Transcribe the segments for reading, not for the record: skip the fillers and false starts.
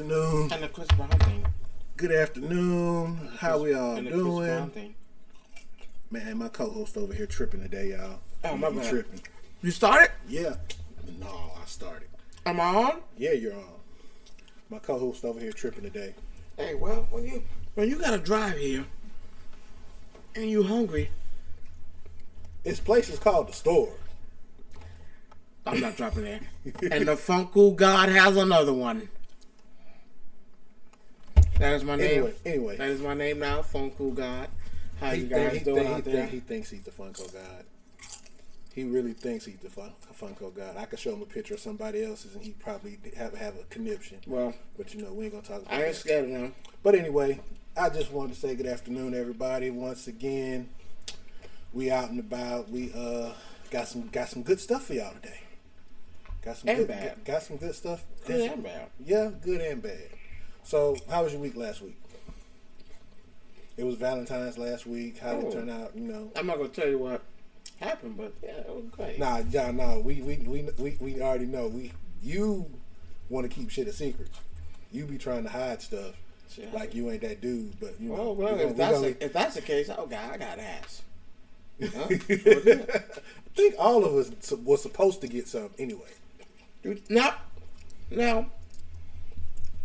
afternoon. And the Chris Brown thing. Good afternoon. How we all and the Chris Brown doing? thing. Man, my co-host over here tripping today, y'all. Oh, my bad. Tripping. You started? Yeah. No, I started. Am I on? Yeah, you're on. My co-host over here tripping today. Hey, well, when you gotta drive here and you hungry, This place is called the store. I'm not dropping that. And the Funko God has another one. That is my name. Anyway. That is my name now, Funko God. How you guys doing out there? He thinks he's the Funko God. He really thinks he's the Funko God. I could show him a picture of somebody else's and he'd probably have a conniption. Well, but we ain't gonna talk about that. I ain't scared of them. But anyway, I just wanted to say good afternoon, everybody. Once again, we out and about. We got some good stuff for y'all today. Got some good stuff. Good and bad. Yeah, good and bad. So, how was your week last week? It was Valentine's last week. How did it turn out? I'm not gonna tell you what happened, but yeah, it was great. Nah, we already know. You want to keep shit a secret. You be trying to hide stuff like you ain't that dude. But if that's the case, oh God, I got ass. Huh? I think all of us were supposed to get some anyway. Now,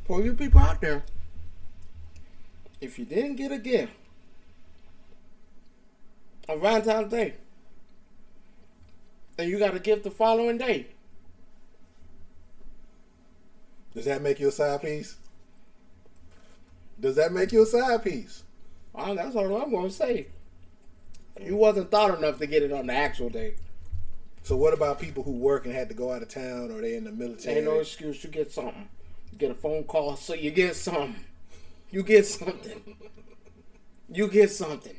for you people out there, if you didn't get a gift on Valentine's Day, and you got a gift the following day, does that make you a side piece? Does that make you a side piece? That's all I'm going to say. You wasn't thought enough to get it on the actual day. So what about people who work and had to go out of town or they in the military? Ain't no excuse. You get something. You get a phone call, so you get something. You get something. You get something.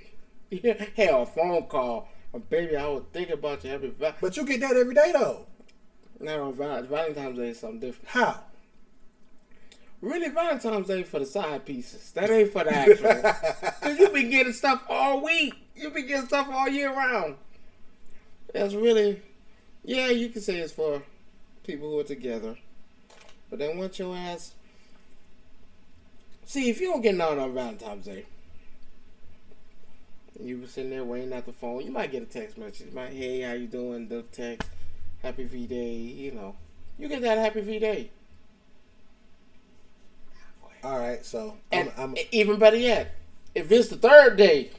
Hell, a phone call. Baby, I would think about you every Valentine's. But you get that every day, though. No, Valentine's Day is something different. How? Really, Valentine's Day for the side pieces. That ain't for the actual. Because you be getting stuff all week. You be getting stuff all year round. That's really... Yeah, you can say it's for people who are together. But then once your ass... See, if you don't get nothing on Valentine's Day, you were sitting there waiting at the phone, you might get a text message. You might, hey, how you doing? The text, happy V-Day, You get that happy V-Day. All right, so... I'm even better yet, if it's the third day.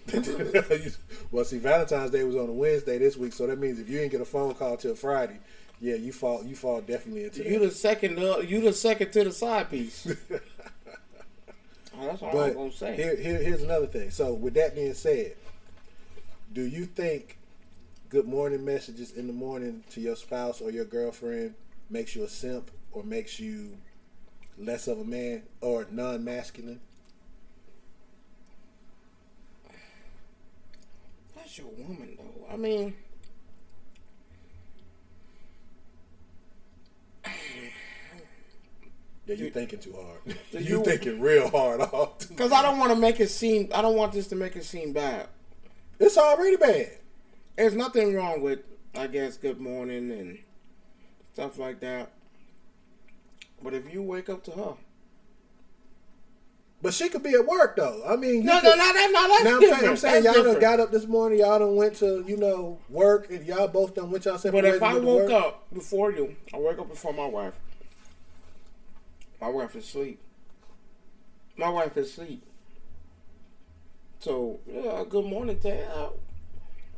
Well, see, Valentine's Day was on a Wednesday this week, so that means if you didn't get a phone call till Friday, yeah, you fall definitely into that. You the second to the side piece. That's all I'm gonna say. Here's another thing. So, with that being said, do you think good morning messages in the morning to your spouse or your girlfriend makes you a simp or makes you less of a man or non-masculine? That's your woman, though. I mean, yeah, you're thinking too hard. You're thinking real hard. Because I don't want to make it seem. I don't want this to make it seem bad. It's already bad. There's nothing wrong with, I guess, good morning and stuff like that. But if you wake up to her. But she could be at work, though. I mean, that's different. I'm saying y'all done got up this morning, y'all done went to, work, and y'all both done went y'all separate ways. But if I woke up before you, I wake up before my wife. My wife is asleep. So, yeah, good morning to her.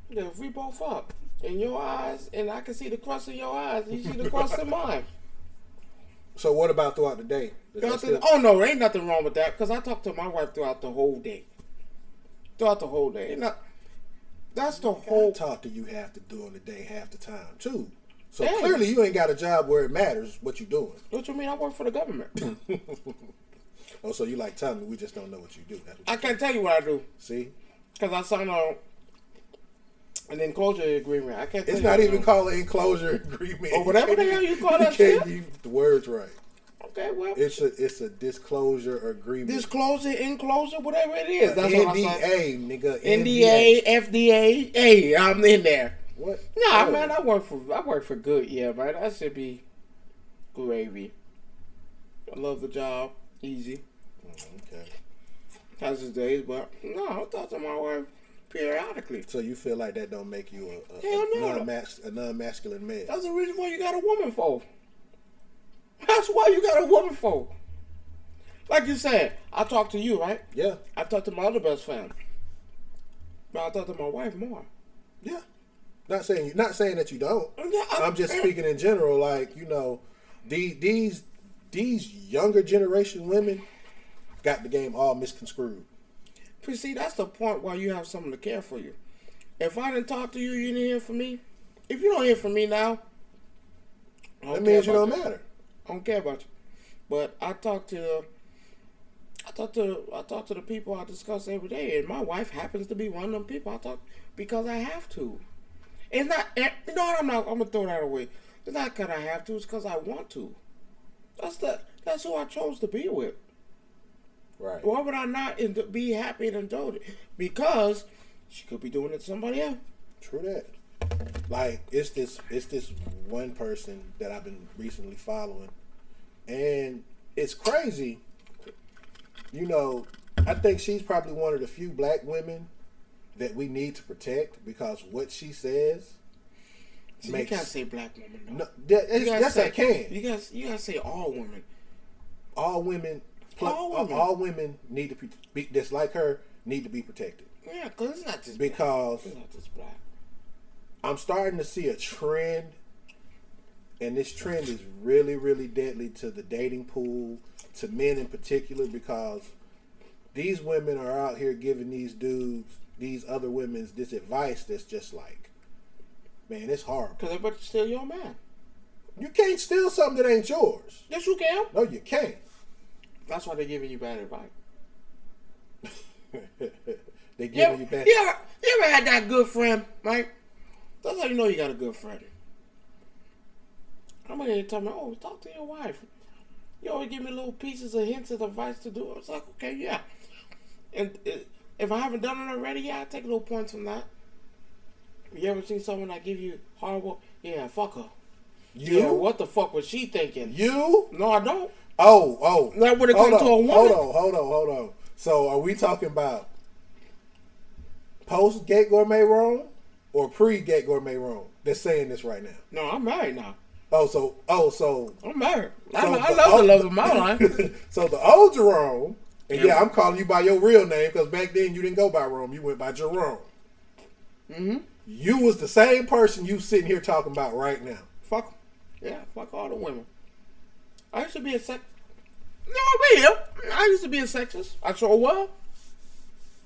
Yeah, if we both up in your eyes, and I can see the crust in your eyes, you see the crust in mine. So what about throughout the day? Oh, no, there ain't nothing wrong with that, because I talk to my wife throughout the whole day. That's the whole... I talk to you half the during the day, half the time, too. So clearly you ain't got a job where it matters what you doing. What you mean? I work for the government. Oh, so you like telling me we just don't know what you do. That's what I can't tell you what I do. See? Because I signed an enclosure agreement. I can't tell it's you. It's not even called an enclosure agreement. Or whatever the hell you call that shit. shit. You can't use the words right. Okay, well. It's a disclosure agreement. Disclosure, enclosure, whatever it is. That's NDA, what I signed. nigga. NDA, FDA. Hey, I'm in there. What? Nah, man, I work for good. Yeah, man, that should be gravy. I love the job. Easy. Okay. Has his days, but no, I talk to my wife periodically. So you feel like that don't make you a non-masculine man? That's the reason why you got a woman for. That's why you got a woman for. Like you said, I talk to you, right? Yeah. I talk to my other best friend. But I talk to my wife more. Yeah. Not saying that you don't. I'm just speaking in general. Like, you know, these younger generation women got the game all misconstrued. But see, that's the point why you have someone to care for you. If I didn't talk to you, you didn't hear from me. If you don't hear from me now, that means you don't matter. I don't care about you. But I talk to the people I discuss every day, and my wife happens to be one of them people I talk because I have to. It's not, you know what? I'm gonna throw that away. It's not because I have to. It's because I want to. That's who I chose to be with. Right. Why would I not be happy and indulge it? Because she could be doing it to somebody else. True that. Like it's this one person that I've been recently following, and it's crazy. You know, I think she's probably one of the few black women that we need to protect because what she says So you can't say black woman. No, yes, I can. You gotta say all women. All women. All women need to be just like her. Need to be protected. Yeah, because it's not just because black. It's not just black. I'm starting to see a trend, and this trend is really, really deadly to the dating pool, to men in particular, because these women are out here giving these dudes, these other women, this advice that's just like, man, it's hard. Because they're about to steal your man. You can't steal something that ain't yours. Yes, you can. No, you can't. That's why they're giving you bad advice. They're giving you bad. You ever had that good friend, right? That's how you know you got a good friend. I'm gonna tell me, oh, talk to your wife. You always give me little pieces of hints of advice to do. I was like, okay, yeah. And if I haven't done it already, yeah, I take little points from that. You ever seen someone that give you horrible? Yeah, fuck her. You? Yeah, what the fuck was she thinking? You? No, I don't. Oh. That would have come to a woman. Hold on. So are we talking about post-gate gourmet wrong or pre-gate gourmet wrong? They're saying this right now. No, I'm married now. So I'm married. I love the love of my life. So the old Jerome, and yeah, I'm calling you by your real name because back then you didn't go by Rome, you went by Jerome. Mm-hmm. You was the same person you sitting here talking about right now. Fuck. Yeah, fuck all the women. I used to be a sex. No, I used to be a sexist. I sure was.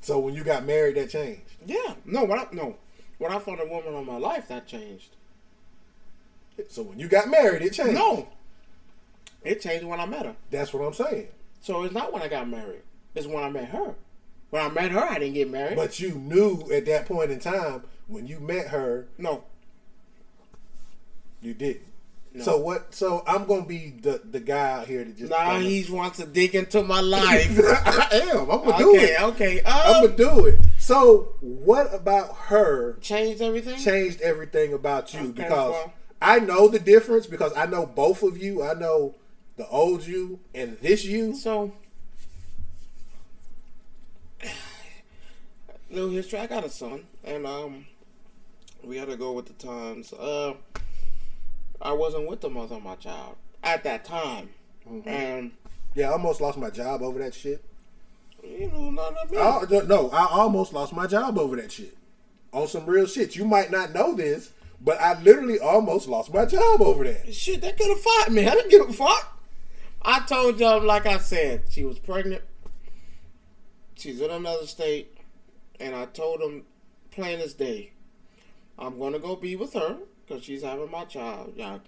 So when you got married, that changed. Yeah. When I found a woman in my life, that changed. So when you got married, it changed. No. It changed when I met her. That's what I'm saying. So it's not when I got married. It's when I met her. When I met her, I didn't get married. But you knew at that point in time when you met her. No. You didn't. No. So what? So I'm gonna be the guy out here that just. Nah, he wants to dig into my life. I am. I'm gonna do it. Okay. I'm gonna do it. So what about her? Changed everything. Changed everything about you okay, because well, I know the difference because I know both of you. I know the old you and this you. So, little history. I got a son, and we had to go with the times. I wasn't with the mother of my child at that time, and yeah, I almost lost my job over that shit. You know, not me. No, I almost lost my job over that shit. On some real shit. You might not know this, but I literally almost lost my job over that. Shit, they could have fired me. I didn't give a fuck. I told y'all, like I said, she was pregnant. She's in another state, and I told them plain as day, I'm gonna go be with her. Because she's having my child. Y'all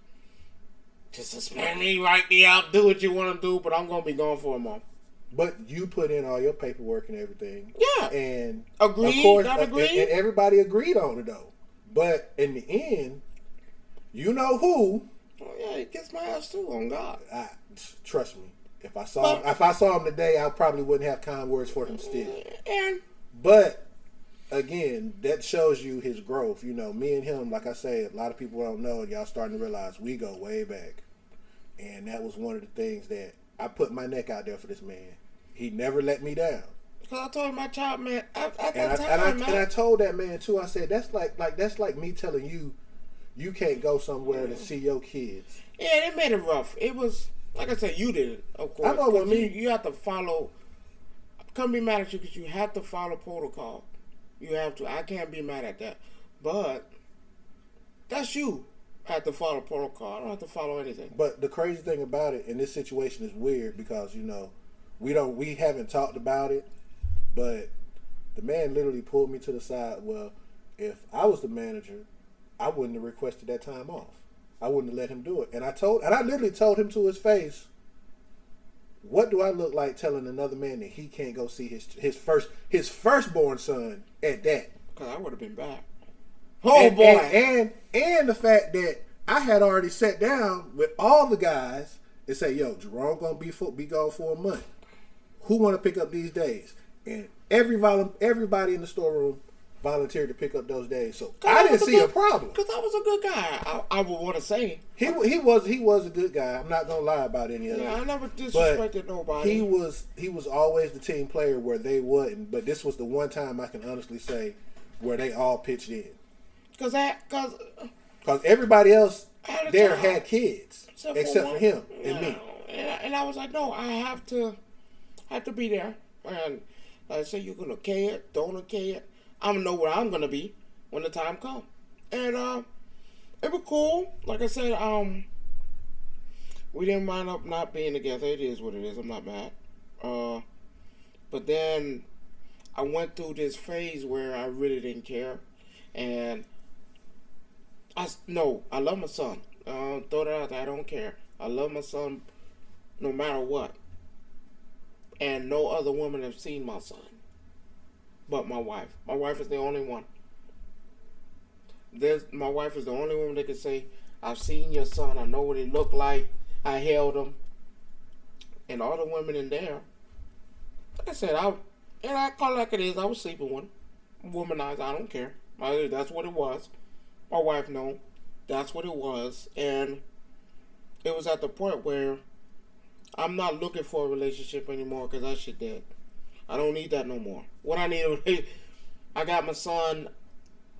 just suspend me, write me out, do what you want to do, but I'm going to be gone for a month. But you put in all your paperwork and everything. Yeah. And agreed, of course, not agreed. And everybody agreed on it, though. But in the end, you know who. Oh, yeah, he gets my ass too, on God. Trust me. If I saw him today, I probably wouldn't have kind words for him still. But again, that shows you his growth. You know, me and him, like I say, a lot of people don't know, and y'all starting to realize we go way back. And that was one of the things that I put my neck out there for this man. He never let me down. Because I told my child, man, at that And time, I told that man too. I said that's like me telling you, you can't go somewhere to see your kids. Yeah, it made it rough. It was like I said, you did it, of course. I know what you have to follow. I can't be mad at you because you have to follow protocol. You have to. I can't be mad at that, but that's you. I have to follow protocol. I don't have to follow anything. But the crazy thing about it in this situation is weird because we haven't talked about it. But the man literally pulled me to the side. Well, if I was the manager, I wouldn't have requested that time off. I wouldn't have let him do it. And I literally told him to his face, what do I look like telling another man that he can't go see his firstborn son at that? Because I would have been back. Oh boy! And the fact that I had already sat down with all the guys and say, yo, Jerome gonna be gone for a month. Who want to pick up these days? And everybody in the storeroom volunteered to pick up those days. So I didn't see a problem. Because I was a good guy. I would want to say he was a good guy. I'm not gonna lie about any of that. Yeah, I never disrespected nobody. He was always the team player where they wasn't. But this was the one time I can honestly say where they all pitched in. Because everybody else there job. had kids except for him and me. And I was like, no, I have to be there. And I say you're gonna okay it, don't okay it. I don't know where I'm gonna be when the time comes. And it was cool. Like I said, we didn't wind up not being together. It is what it is. I'm not mad. But then I went through this phase where I really didn't care, and I love my son. Throw that out there. I don't care. I love my son no matter what. And no other woman have seen my son but my wife. My wife is the only one. My wife is the only woman that can say, I've seen your son. I know what he looked like. I held him. And all the women in there, like I said, I call it like it is. I was sleeping with him. Womanized. I don't care. That's what it was. My wife know. That's what it was. And it was at the point where I'm not looking for a relationship anymore because that shit dead. I don't need that no more. What I need, I got my son.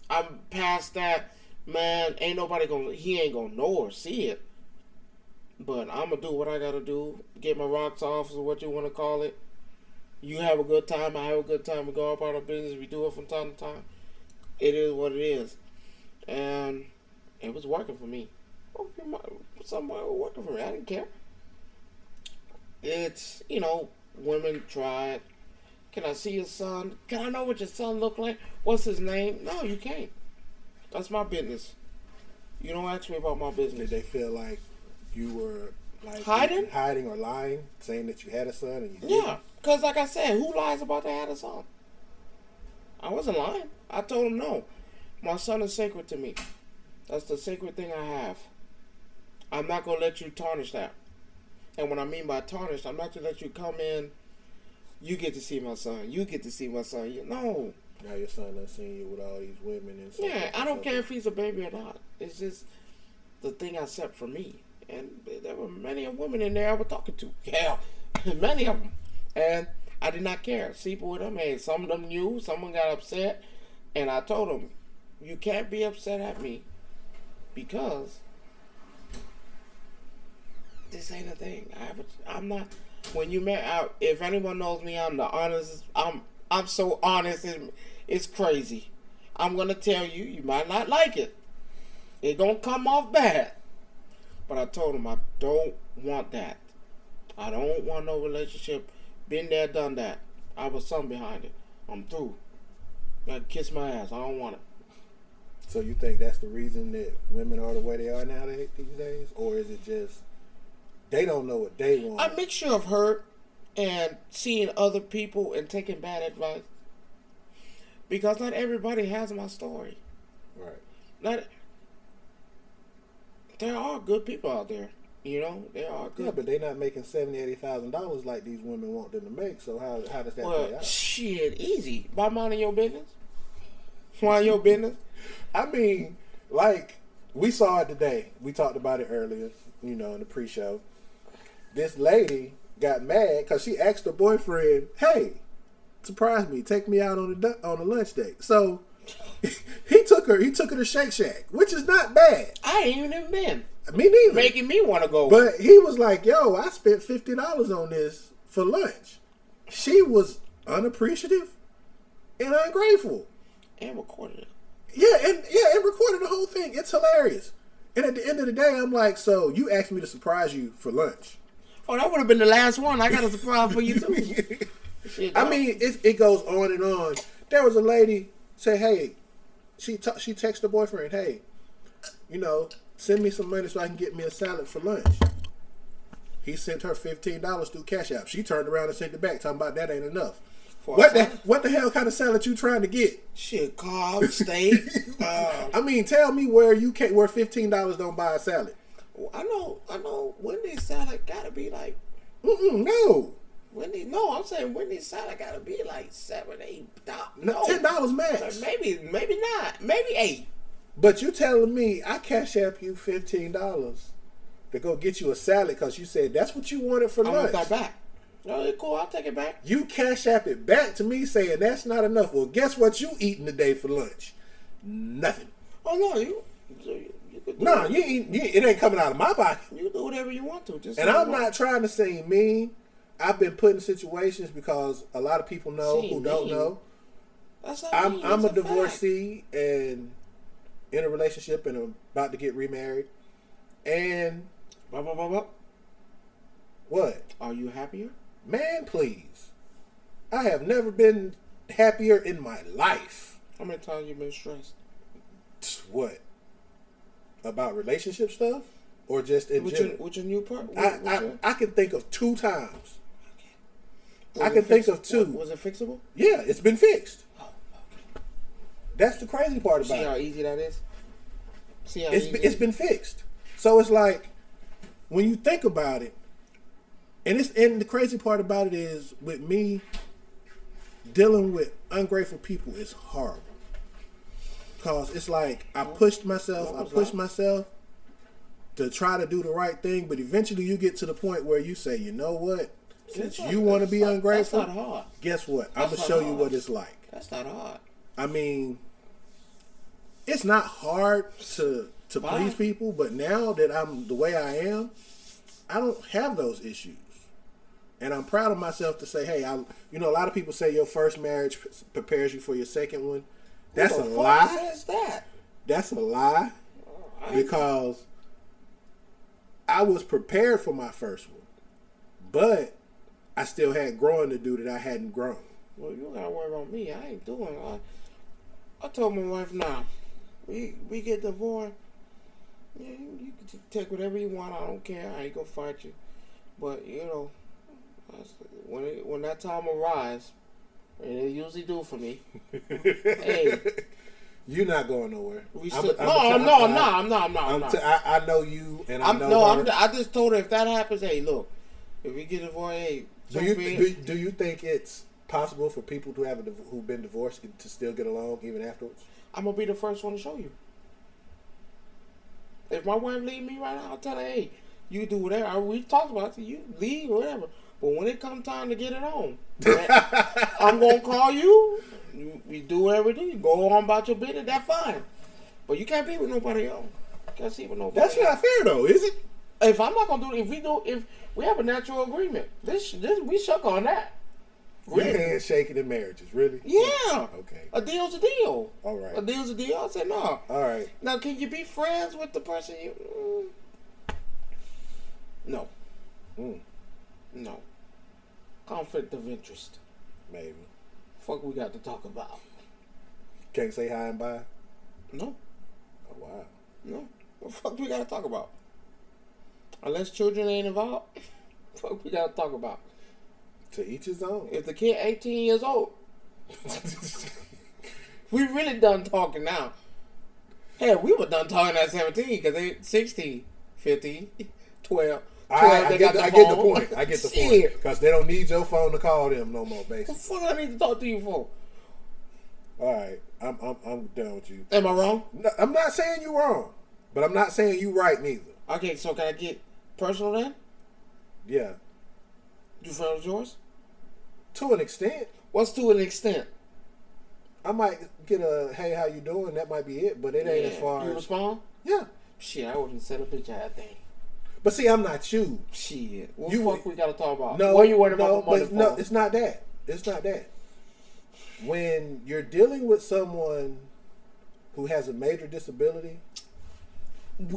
I'm past that. Man, he ain't gonna know or see it. But I'm gonna do what I gotta do. Get my rocks off, or what you want to call it. You have a good time. I have a good time. We go about our business. We do it from time to time. It is what it is. And it was working for me. Somebody was working for me. I didn't care. It's, women try it. Can I see your son? Can I know what your son look like? What's his name? No, you can't. That's my business. You don't ask me about my business. Did they feel like you were hiding or lying, saying that you had a son and you didn't? Yeah, because like I said, who lies about they had a son? I wasn't lying. I told him no. My son is sacred to me. That's the sacred thing I have. I'm not going to let you tarnish that. And what I mean by tarnish, I'm not going to let you come in, you get to see my son. You get to see my son. No. Now your son done seen you with all these women and stuff. Yeah, I don't care if he's a baby or not. It's just the thing I set for me. And there were many women in there I was talking to. Yeah, many of them. And I did not care. Sleep with them. And some of them knew. Someone got upset. And I told them, you can't be upset at me because this ain't a thing. I'm not. When you met out, if anyone knows me, I'm the honest. I'm so honest. It's crazy. I'm gonna tell you. You might not like it. It gonna come off bad. But I told him I don't want that. I don't want no relationship. Been there, done that. I have a son behind it. I'm through. Gotta kiss my ass. I don't want it. So you think that's the reason that women are the way they are nowadays these days? Or is it just they don't know what they want? A mixture of hurt and seeing other people and taking bad advice. Because not everybody has my story. Right. There are good people out there. There are good. Yeah, but they're not making $70,000-$80,000 like these women want them to make. So how does that play out? Shit, easy. By minding your business. Mind your business. I mean, like, we saw it today. We talked about it earlier, in the pre-show. This lady got mad because she asked her boyfriend, "Hey, surprise me, take me out on a lunch date." So he took her to Shake Shack, which is not bad. I ain't even been. Me neither. Making me want to go. But he was like, "Yo, I spent $50 on this for lunch." She was unappreciative and ungrateful. And recorded it. And recorded the whole thing. It's hilarious. And at the end of the day, I'm like, so you asked me to surprise you for lunch. Oh, that would have been the last one. I got a surprise for you too. Shit, I mean, it goes on and on. There was a lady say, "Hey," she texted her boyfriend, "Hey, send me some money so I can get me a salad for lunch." He sent her $15 through Cash App. She turned around and sent it back, talking about that ain't enough. What the hell kind of salad you trying to get? Shit, carb, steak. I mean, tell me where $15 don't buy a salad. I know. Wendy's salad gotta be like. No. Wendy's. No, I'm saying Wendy's salad gotta be like $7, $8. No, $10 max. Maybe not. Maybe $8. But you telling me I Cash App you $15 to go get you a salad because you said that's what you wanted for lunch? I want that back. No, it's cool. I'll take it back. You Cash App it back to me saying that's not enough. Well, guess what you eating today for lunch? Nothing. Oh no, you could do it ain't coming out of my pocket. You do whatever you want to. And I'm not trying to seem mean. I've been put in situations because a lot of people know who don't know. That's I'm a divorcee and in a relationship and I'm about to get remarried. And what? Are you happier? Man, please. I have never been happier in my life. How many times you been stressed? What? About relationship stuff? Or just in general? With your new partner? I can think of 2 times. I can think of 2. Was it fixable? Yeah, it's been fixed. Oh, okay. That's the crazy part about it. See how easy that is? It's been fixed. So it's like, when you think about it, and the crazy part about it is, with me, dealing with ungrateful people is horrible. Because it's like, I pushed myself to try to do the right thing, but eventually you get to the point where you say, you know what? Since you want to be ungrateful, that's not hard. Guess what? I'm going to show you what it's like. That's not hard. I mean, it's not hard to please people, but now that I'm the way I am, I don't have those issues. And I'm proud of myself to say, hey, a lot of people say your first marriage prepares you for your second one. That's a lie. Who says that? That's a lie. Because I was prepared for my first one. But I still had growing to do that I hadn't grown. Well, you gotta worry about me. I ain't doing. I told my wife, nah, we get divorced. Yeah, you can take whatever you want. I don't care. I ain't gonna fight you. But when that time arrives, and it usually do for me. Hey, you're not going nowhere. I'm not. I know you, and I know her. I just told her if that happens, hey, look, if we get divorced, hey. Do you think it's possible for people who've been divorced to still get along even afterwards? I'm gonna be the first one to show you. If my wife leave me right now, I'll tell her, hey, you do whatever. We talked about it. You leave or whatever. But when it comes time to get it on, I'm gonna call you. You do whatever you do. You go on about your business. That's fine. But you can't be with nobody else. Can't see with nobody. That's not fair, though, is it? If I'm not gonna do it, if we have a natural agreement, this we shook on that. Really? Your handshaking in marriages, really? Yeah. Okay. A deal's a deal. All right. A deal's a deal. I said no. All right. Now, can you be friends with the person you? No. No. Conflict of interest. Maybe. Fuck, we got to talk about. Can't say hi and bye? No. Oh, wow. No. What the fuck we got to talk about? Unless children ain't involved, fuck we got to talk about. To each his own. If the kid 18 years old, we really done talking now. Hell, we were done talking at 17 because they 16, 15, 12. I get the point. I get the point. Because they don't need your phone to call them no more, basically. What the fuck I need to talk to you for? All right. I'm done with you. Am I wrong? No, I'm not saying you wrong. But I'm not saying you right neither. Okay, so can I get personal then? Yeah. You friends with yours? To an extent. What's to an extent? I might get a, hey, how you doing? That might be it, but it ain't as far You as... respond? Yeah. Shit, I wouldn't set a bitch ass thing. But see, I'm not you. Shit. What the fuck we gotta talk about? No, what you worried about the money for? No, it's not that. It's not that. When you're dealing with someone who has a major disability...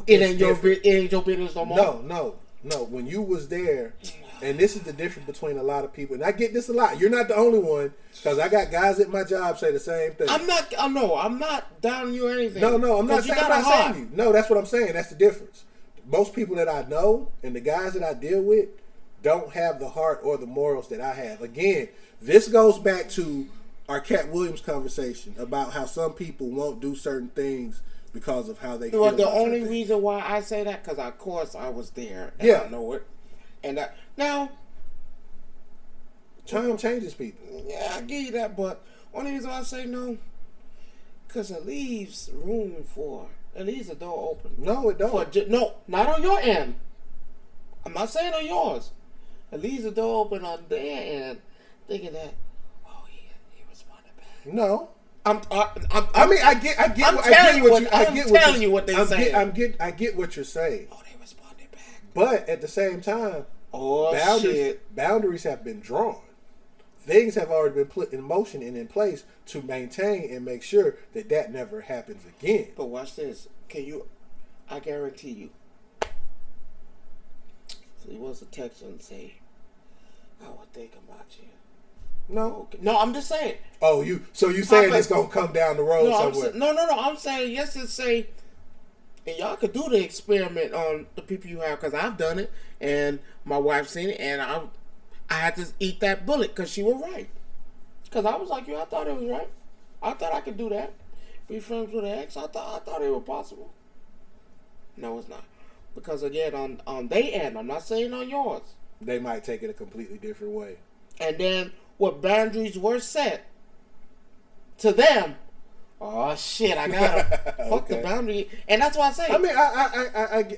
It ain't your business no more? No. When you was there, and this is the difference between a lot of people, and I get this a lot. You're not the only one, because I got guys at my job say the same thing. I'm not downing you or anything. No, I'm not saying you. No, that's what I'm saying. That's the difference. Most people that I know and the guys that I deal with don't have the heart or the morals that I have. Again, this goes back to our Cat Williams conversation about how some people won't do certain things because of how they feel. Well, the only reason why I say that, because of course I was there. And yeah. I know it. And now, time changes people. Yeah, I give you that, but only reason why I say no, because it leaves room for, it leaves the door open. No, it don't. No, not on your end. I'm not saying on yours. It leaves the door open on their end, thinking that, oh, he responded back. No. I get what they're saying. I get what you're saying. Oh, they responded back. But at the same time, boundaries have been drawn. Things have already been put in motion and in place to maintain and make sure that that never happens again. But watch this. I guarantee you. So he wants to text and say, I would think about you. No. Okay. No, I'm just saying. Oh, you saying it's going to come down the road somewhere. No. I'm saying, yes, to say, and y'all could do the experiment on the people you have, because I've done it, and my wife's seen it, and I had to eat that bullet, because she was right. Because I was like you, I thought it was right. I thought I could do that. Be friends with an ex, I thought it was possible. No, it's not. Because again, on their end, I'm not saying on yours. They might take it a completely different way. And then, what boundaries were set to them, oh shit, I got them. Fuck the boundary. And that's why I say. I mean,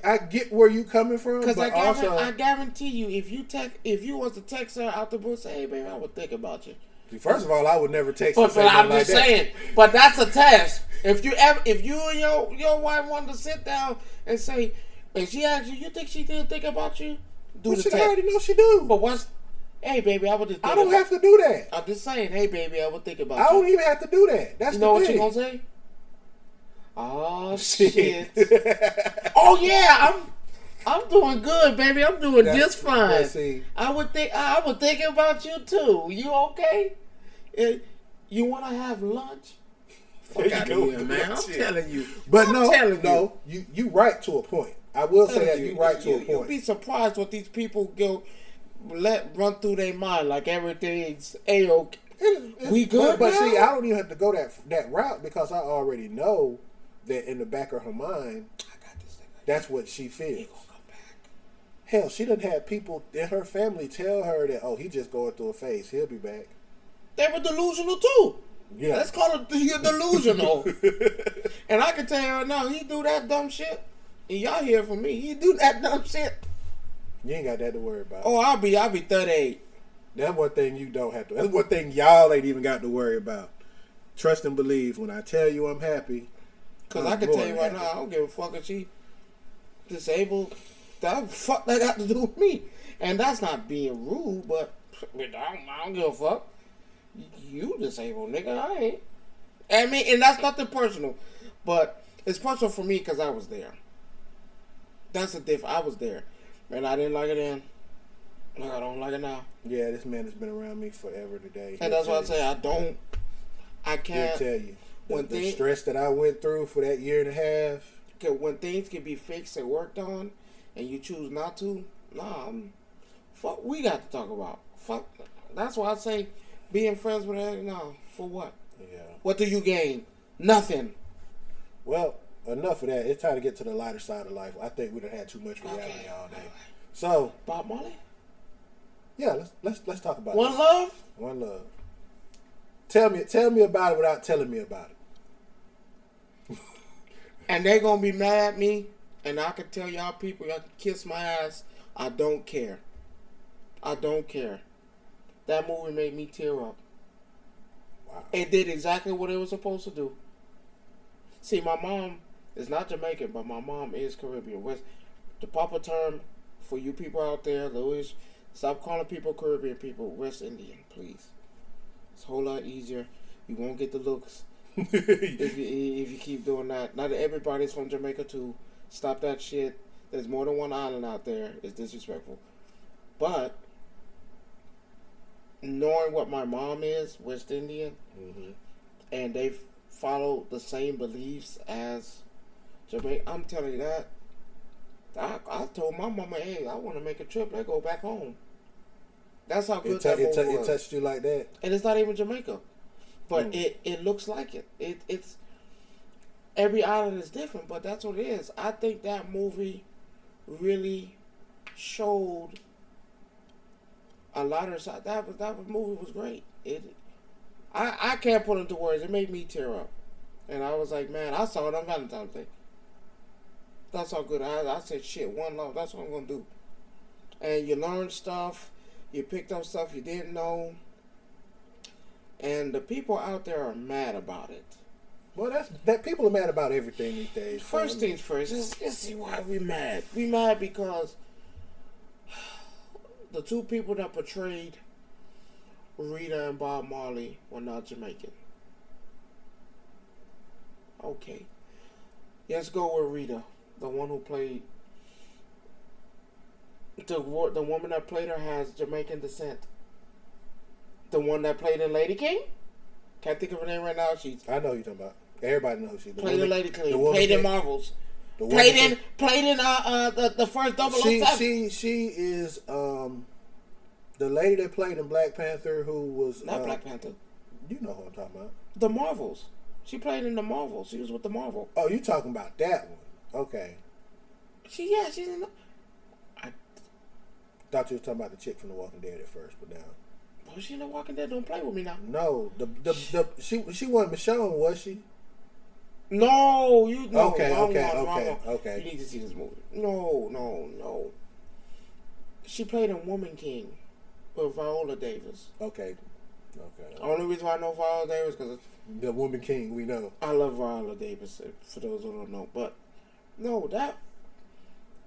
I get where you coming from, because but I guarantee you, if you was to text her out the blue, say, hey baby, I would think about you. First of all, I would never text but I'm just saying. But that's a test. If you and your wife wanted to sit down and say, and she asked you think she did think about you? Do the she test. already know she do. But once. Hey baby, I would just. I don't have to do that. I'm just saying. Hey baby, I would think about you. I don't even have to do that. That's you know the thing. what you gonna say? Oh shit! Oh yeah, I'm doing good, baby. I'm doing just fine. I would think about you too. You okay? You want to have lunch? Fuck out of here, man. I'm telling you. But no, you right to a point. I will say that you right to a point. You'll be surprised what these people let run through their mind like everything's A-OK. We good, but see, I don't even have to go that route because I already know that in the back of her mind, I got this thing. That's what she feels. He gonna come back. Hell, she done had people in her family tell her that, oh, he just going through a phase. He'll be back. They were delusional too. Yeah, let's call it delusional. And I can tell you right now, he do that dumb shit, and y'all hear from me. He do that dumb shit. You ain't got that to worry about. Oh, I'll be 38. That's one thing you don't have to. That's one thing y'all ain't even got to worry about. Trust and believe. When I tell you I'm happy, because I can tell you right now, I don't give a fuck if she disabled. That fuck that got to do with me. And that's not being rude, but I don't give a fuck. You disabled, nigga. I ain't. I mean, and that's nothing personal, but it's personal for me because I was there. That's the difference. I was there. And I didn't like it then. I don't like it now. Yeah, this man has been around me forever today. And that's why I say I can't. He'll tell you. The stress that I went through for that year and a half. When things can be fixed and worked on, and you choose not to, fuck, we got to talk about. Fuck. That's why I say being friends with her, no. For what? Yeah. What do you gain? Nothing. Well, enough of that. It's time to get to the lighter side of life. I think we done had too much reality all day. So Bob Marley? Yeah, let's talk about One Love? One Love. Tell me about it without telling me about it. And they gonna be mad at me, and I can tell y'all people, y'all can kiss my ass. I don't care. I don't care. That movie made me tear up. Wow. It did exactly what it was supposed to do. See, my mom is not Jamaican, but my mom is Caribbean. The proper term for you people out there, Louis, stop calling people Caribbean people. West Indian, please. It's a whole lot easier. You won't get the looks if you keep doing that. Not everybody's from Jamaica too. Stop that shit. There's more than one island out there. It's disrespectful. But knowing what my mom is, West Indian, and they follow the same beliefs as Jamaica, I'm telling you that. I told my mama, hey, I want to make a trip. Let's go back home. That's how good that movie was. It touched you like that? And it's not even Jamaica. But it looks like it. It's every island is different, but that's what it is. I think that movie really showed a lighter side. That movie was great. I can't put into words. It made me tear up. And I was like, man, I saw it on Valentine's Day. That's how good I said, shit, one love. That's what I'm going to do. And you learned stuff. You picked up stuff you didn't know. And the people out there are mad about it. Well, that people are mad about everything these days. First things first, let's see why we mad. We mad because the two people that portrayed Rita and Bob Marley were not Jamaican. Okay. Let's go with Rita, the one who played. The woman that played her has Jamaican descent. The one that played in Lady King? Can't think of her name right now. I know who you're talking about. Everybody knows who she is. Played in Lady King. Played in Marvels. Played in the first 007. She is the lady that played in Black Panther, who was not Black Panther. You know who I'm talking about. The Marvels. She played in the Marvels. She was with the Marvel. Oh, you talking about that one? Okay. She's in. I thought you were talking about the chick from The Walking Dead at first, but now. Was she in The Walking Dead? Don't play with me now. No, she wasn't Michonne, was she? No, you know. Okay. You need to see this movie. No. She played in Woman King with Viola Davis. Okay. Only reason why I know Viola Davis because the Woman King, we know. I love Viola Davis. For those who don't know, but no,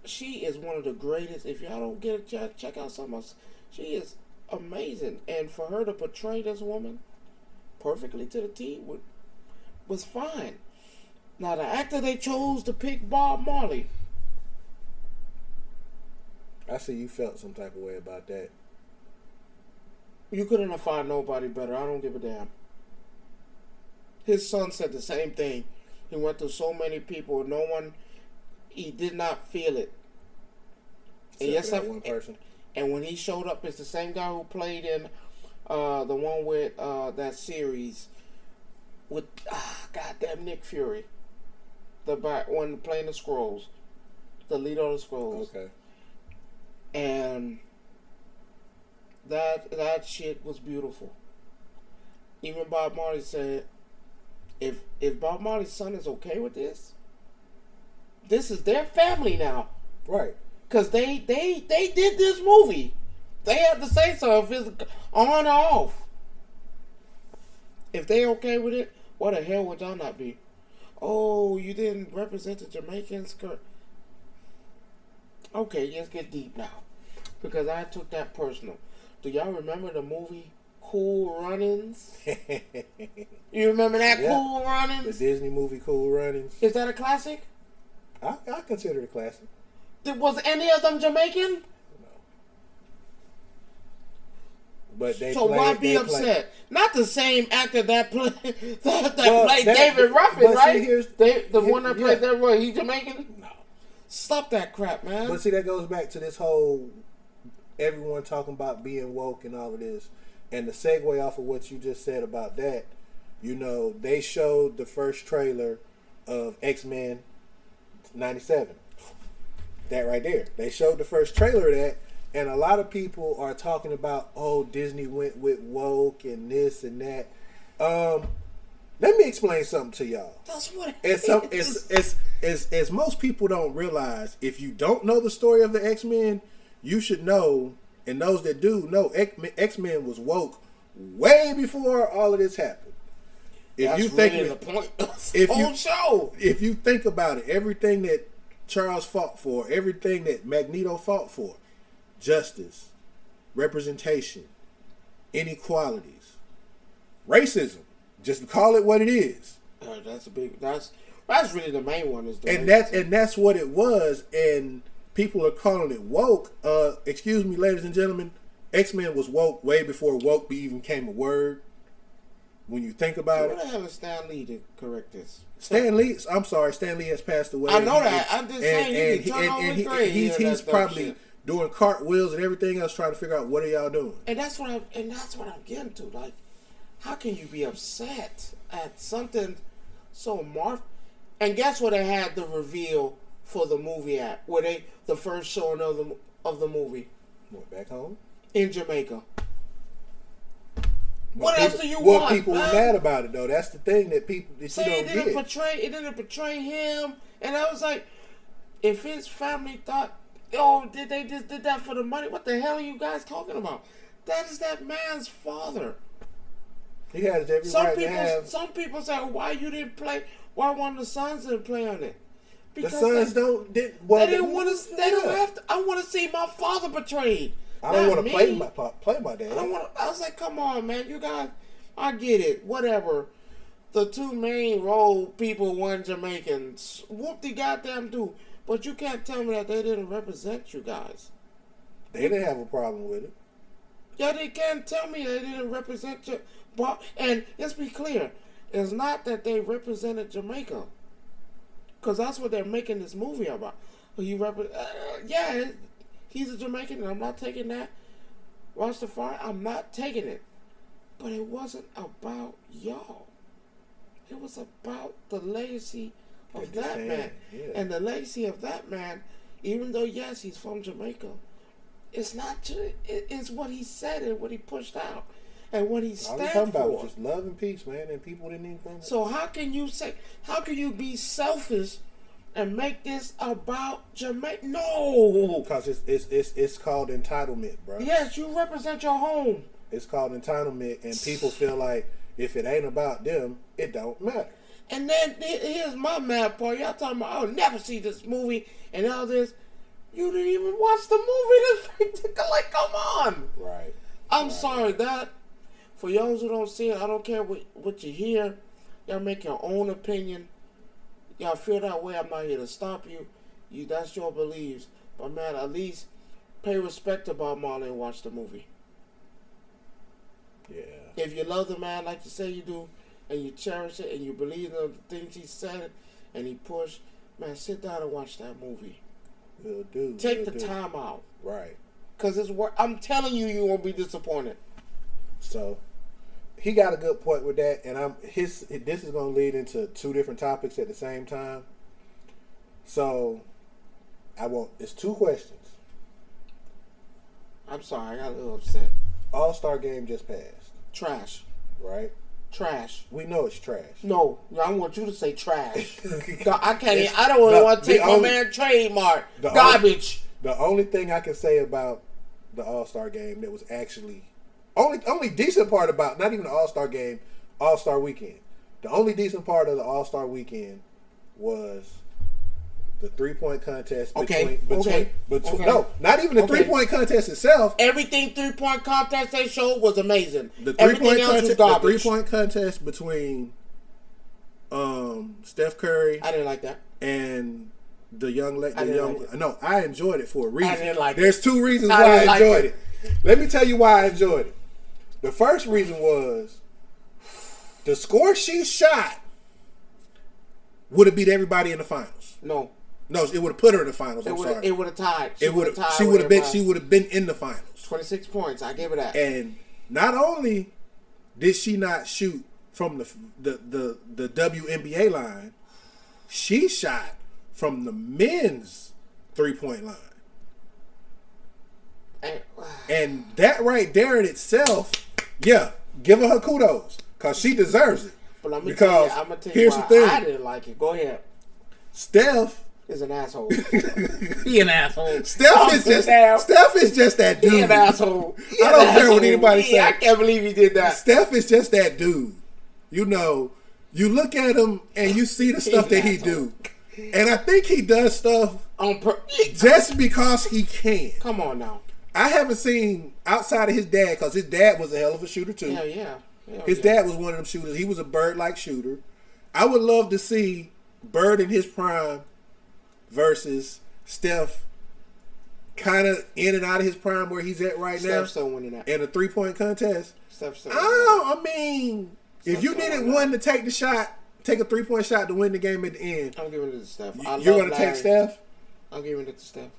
she is one of the greatest. If y'all don't get a chance, check out some of us. She is amazing, and for her to portray this woman perfectly to the T was fine. Now the actor they chose to pick Bob Marley. I see you felt some type of way about that. You couldn't have found nobody better. I don't give a damn. His son said the same thing. He went to so many people. He did not feel it. And yes, one person. And when he showed up, it's the same guy who played in the one with that series with goddamn Nick Fury, the one playing the Skrulls, the leader of the Skrulls. Okay. And that shit was beautiful. Even Bob Marley said, if Bob Marley's son is okay with this is their family now. Right. Because they did this movie. They had to say so if it's on or off. If they okay with it, what the hell would y'all not be? Oh, you didn't represent the Jamaicans. Okay, let's get deep now. Because I took that personal. Do y'all remember the movie Cool Runnings? You remember that? Yeah. Cool Runnings? The Disney movie Cool Runnings. Is that a classic? I consider it a classic. Was any of them Jamaican? No. But why be upset? Not the same actor that played played David Ruffin, right? The one that played that role. He's Jamaican? No. Stop that crap, man. But see, that goes back to this whole everyone talking about being woke and all of this. And the segue off of what you just said about that, they showed the first trailer of X-Men 97. That right there. They showed the first trailer of that, and a lot of people are talking about, oh, Disney went with woke and this and that. Let me explain something to y'all. That's what as most people don't realize, if you don't know the story of the X-Men, you should know And those that do know, X-Men was woke way before all of this happened. That's really the point of the whole show. If you think about it, everything that Charles fought for, everything that Magneto fought for, justice, representation, inequalities, racism, just call it what it is. That's really the main one. And that's what it was. And people are calling it woke. Excuse me, ladies and gentlemen, X-Men was woke way before woke even came a word. When you think about it, what the hell is Stan Lee to correct this? Stan Lee has passed away. I know that. I'm just saying, he's probably doing cartwheels and everything else, trying to figure out what are y'all doing. And that's what I'm getting to. Like, how can you be upset at something so And guess where they had the reveal for the movie at? Where the first showing of the movie? What, back home? In Jamaica. What else do you want? Well, people were mad about it though. That's the thing that people it didn't portray him, and I was like, if his family thought, they just did that for the money? What the hell are you guys talking about? That is that man's father. He has every right to have. Some people say, why you didn't play? Why one of the sons didn't play on it? Because the sons don't have to. I want to see my father portrayed. I don't want to play my dad. I was like, come on, man, you guys. I get it. Whatever. The two main role people weren't Jamaicans. Whoop the goddamn do. But you can't tell me that they didn't represent you guys. They didn't have a problem with it. Yeah, they can't tell me they didn't represent you. And let's be clear. It's not that they represented Jamaica. Because that's what they're making this movie about. He's a Jamaican, and I'm not taking that. Rastafari, I'm not taking it. But it wasn't about y'all. It was about the legacy of that man. Yeah. And the legacy of that man, even though, yes, he's from Jamaica, it's not. It's what he said and what he pushed out. And what he stands for. All about was just love and peace, man, and people didn't even think. So how can you be selfish and make this about Jamaica? No, because it's called entitlement, bro. Yes, you represent your home. It's called entitlement, and people feel like if it ain't about them, it don't matter. And then here's my mad part. Y'all talking about I'll never see this movie and all this. You didn't even watch the movie. Like, come on. Right. I'm sorry that. For those who don't see it, I don't care what you hear. Y'all make your own opinion. Y'all feel that way. I'm not here to stop you. That's your beliefs. But man, at least pay respect to Bob Marley and watch the movie. Yeah. If you love the man like you say you do, and you cherish it, and you believe in the things he said and he pushed, man, sit down and watch that movie. Will do. Take the time out. Right. Because it's work. I'm telling you, you won't be disappointed. So he got a good point with that, and this is going to lead into two different topics at the same time. So it's two questions. I'm sorry, I got a little upset. All-Star game just passed. Trash. Right? Trash. We know it's trash. No, I want you to say trash. I can't. I don't want to take my man trademark. Garbage. The only thing I can say about the All-Star game that was actually only decent part about, not even the All-Star game, All-Star weekend. The only decent part of the All-Star weekend was the 3-point contest between no, not even the 3-point contest itself. Everything 3-point contest they showed was amazing. The 3-point contest between Steph Curry. I didn't like that. And the young no, I enjoyed it for a reason. I didn't like There's two reasons why I enjoyed it. Let me tell you why I enjoyed it. The first reason was the score she shot would have beat everybody in the finals. No, it would have put her in the finals. It would have tied. She would have been in the finals. 26 points. I gave her that. And not only did she not shoot from the WNBA line, she shot from the men's 3-point line. And that right there in itself, yeah, give her kudos because she deserves it. But I'm gonna tell you here's the thing. I didn't like it. Go ahead. Steph is an asshole. He an asshole. Steph is just that dude. He an asshole. I don't care what anybody says. I can't believe he did that. Steph is just that dude. You know, you look at him and you see the stuff that he do. And I think he does stuff just because he can. Come on now. I haven't seen outside of his dad, because his dad was a hell of a shooter too. Yeah. His dad was one of them shooters. He was a Bird-like shooter. I would love to see Bird in his prime versus Steph kind of in and out of his prime where he's at right now. Steph's still winning that. In a 3-point contest. Steph's still I mean, if you needed one to take the shot, take a 3-point shot to win the game at the end. I'm giving it to Steph. You're going to take Steph? I'm giving it to Steph.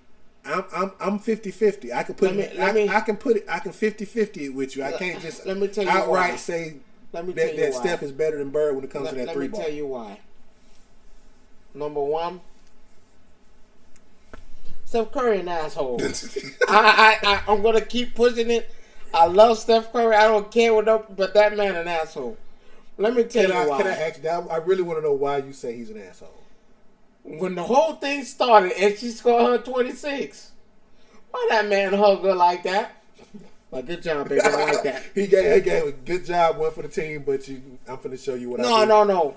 I'm 50-50. I can put I can 50-50 it with you. I can't just outright say that Steph is better than Bird when it comes to that 3 ball. Let me tell you why. Number one, Steph Curry an asshole. I'm gonna keep pushing it. I love Steph Curry. I don't care but that man an asshole. Let me tell you why. Can I ask you? I really want to know why you say he's an asshole. When the whole thing started and she scored her 26, why that man hug her like that? Like, good job, baby. I like that. he gave a good job, one for the team, but I'm finna show you what I do. No.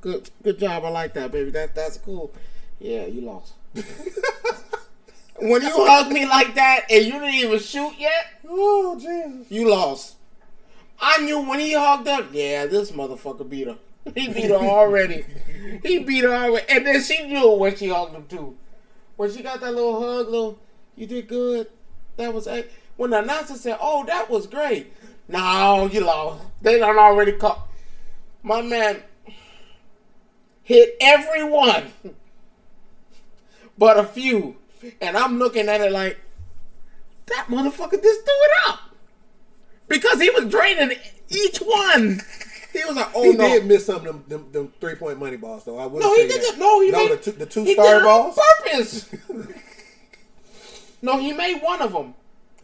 Good job. I like that, baby. That's cool. Yeah, you lost. When you hugged me like that and you didn't even shoot yet, oh Jesus, you lost. I knew when he hugged her, yeah, this motherfucker beat her. He beat her already. And then she knew when she hugged him too. When she got that little hug, you did good. That was it. When the announcer said, "Oh, that was great." No, you lost. They done already caught. My man hit everyone but a few. And I'm looking at it like, that motherfucker just threw it up. Because he was draining each one. He was like, oh, he did miss some of them 3-point money balls, though. I will No, he didn't. No, he made the 2-star balls? On purpose. No, he made one of them.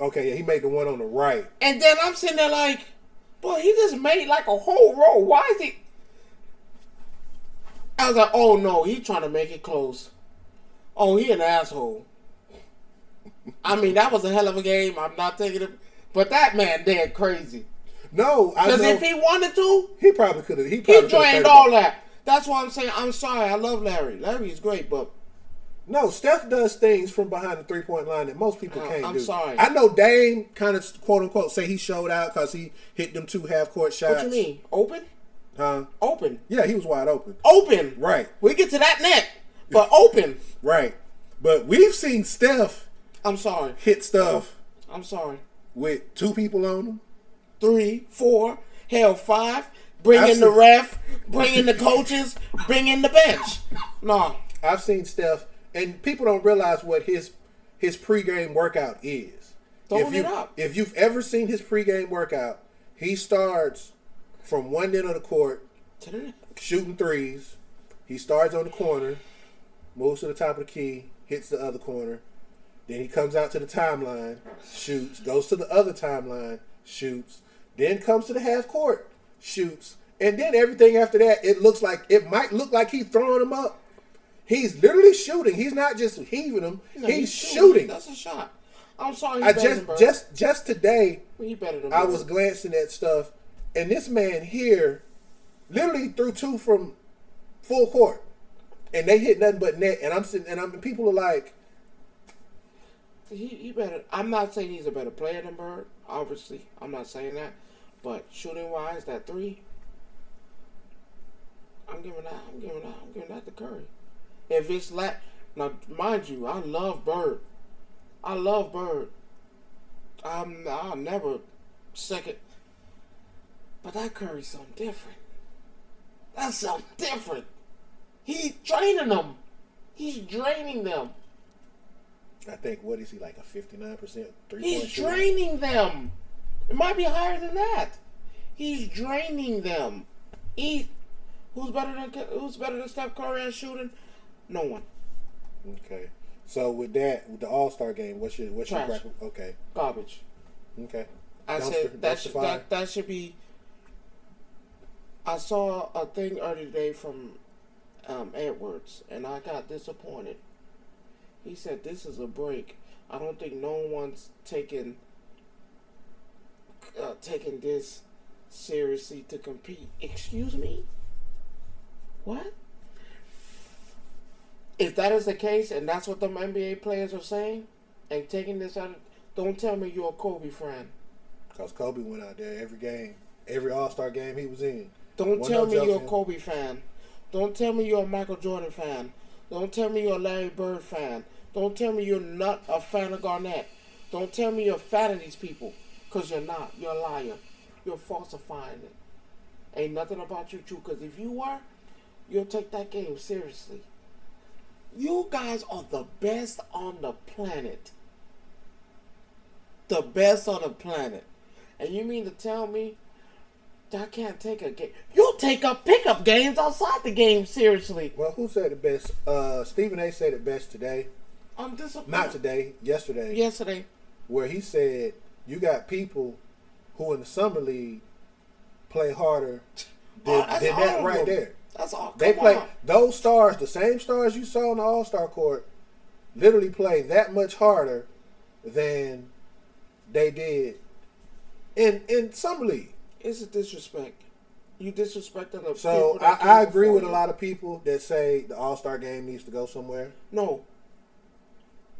Okay, yeah, he made the one on the right. And then I'm sitting there like, boy, he just made like a whole row. Why is he? I was like, oh no, he trying to make it close. Oh, he an asshole. I mean, that was a hell of a game. I'm not taking it. But that man dead crazy. No, I know. Because if he wanted to, he probably could have. He drained all that. That's why I'm saying, I'm sorry. I love Larry. Larry's great, but. No, Steph does things from behind the 3-point line that most people can't do. I'm sorry. I know Dame kind of, quote unquote, say he showed out because he hit them 2 half-court shots. What you mean? Open? Huh? Open. Yeah, he was wide open. Open. Right. We get to that net, but open. Right. But we've seen Steph. I'm sorry. Hit stuff. I'm sorry. With 2 people on him. 3, 4, hell 5. Bring in the ref. Bring in the coaches. Bring in the bench. No. I've seen Steph, and people don't realize what his pregame workout is. Throwing it up. If you've ever seen his pregame workout, he starts from one end of the court, shooting threes. He starts on the corner, moves to the top of the key, hits the other corner. Then he comes out to the timeline, shoots, goes to the other timeline, shoots, then comes to the half court, shoots, and then everything after that, it might look like he's throwing them up. He's literally shooting. He's not just heaving them. No, he's shooting. That's a shot. I'm sorry. Just today, he better than I was glancing at stuff, and this man here literally threw 2 from full court, and they hit nothing but net. And I'm sitting, and people are like, he better. I'm not saying he's a better player than Bird. Obviously, I'm not saying that. But shooting wise, that 3, I'm giving that to Curry. If it's now, mind you, I love Bird. I'll never second. But that Curry's something different. That's something different. He's draining them. He's draining them. I think, what is he, like a 59% 3-point He's draining them. It might be higher than that. He's draining them. Who's better than Steph Curry at shooting? No one. Okay. So with that, with the All-Star game, what's your Trash. Okay. Garbage. Okay. I said that should be. I saw a thing earlier today from Edwards, and I got disappointed. He said, "This is a break. I don't think no one's taking this seriously to compete." Excuse me? What? If that is the case, and that's what the NBA players are saying, and taking this out, don't tell me you're a Kobe fan. Because Kobe went out there every game, every All-Star game he was in. Don't tell me you're a Kobe fan. Don't tell me you're a Michael Jordan fan. Don't tell me you're a Larry Bird fan. Don't tell me you're not a fan of Garnett. Don't tell me you're a fan of these people. Because you're not. You're a liar. You're falsifying it. Ain't nothing about you true. Because if you were, you'll take that game seriously. You guys are the best on the planet. The best on the planet. And you mean to tell me I can't take a game? You'll take up pickup games outside the game seriously. Well, who said it best? Stephen A. said it best today. I'm disappointed. Not today, yesterday. Yesterday. Where he said you got people who in the summer league play harder than that right there. That's all. They play those stars, the same stars you saw on the All-Star court, literally play that much harder than they did in summer league. It's a disrespect. You disrespecting the So people that I agree with a lot of people that say the All-Star game needs to go somewhere. No.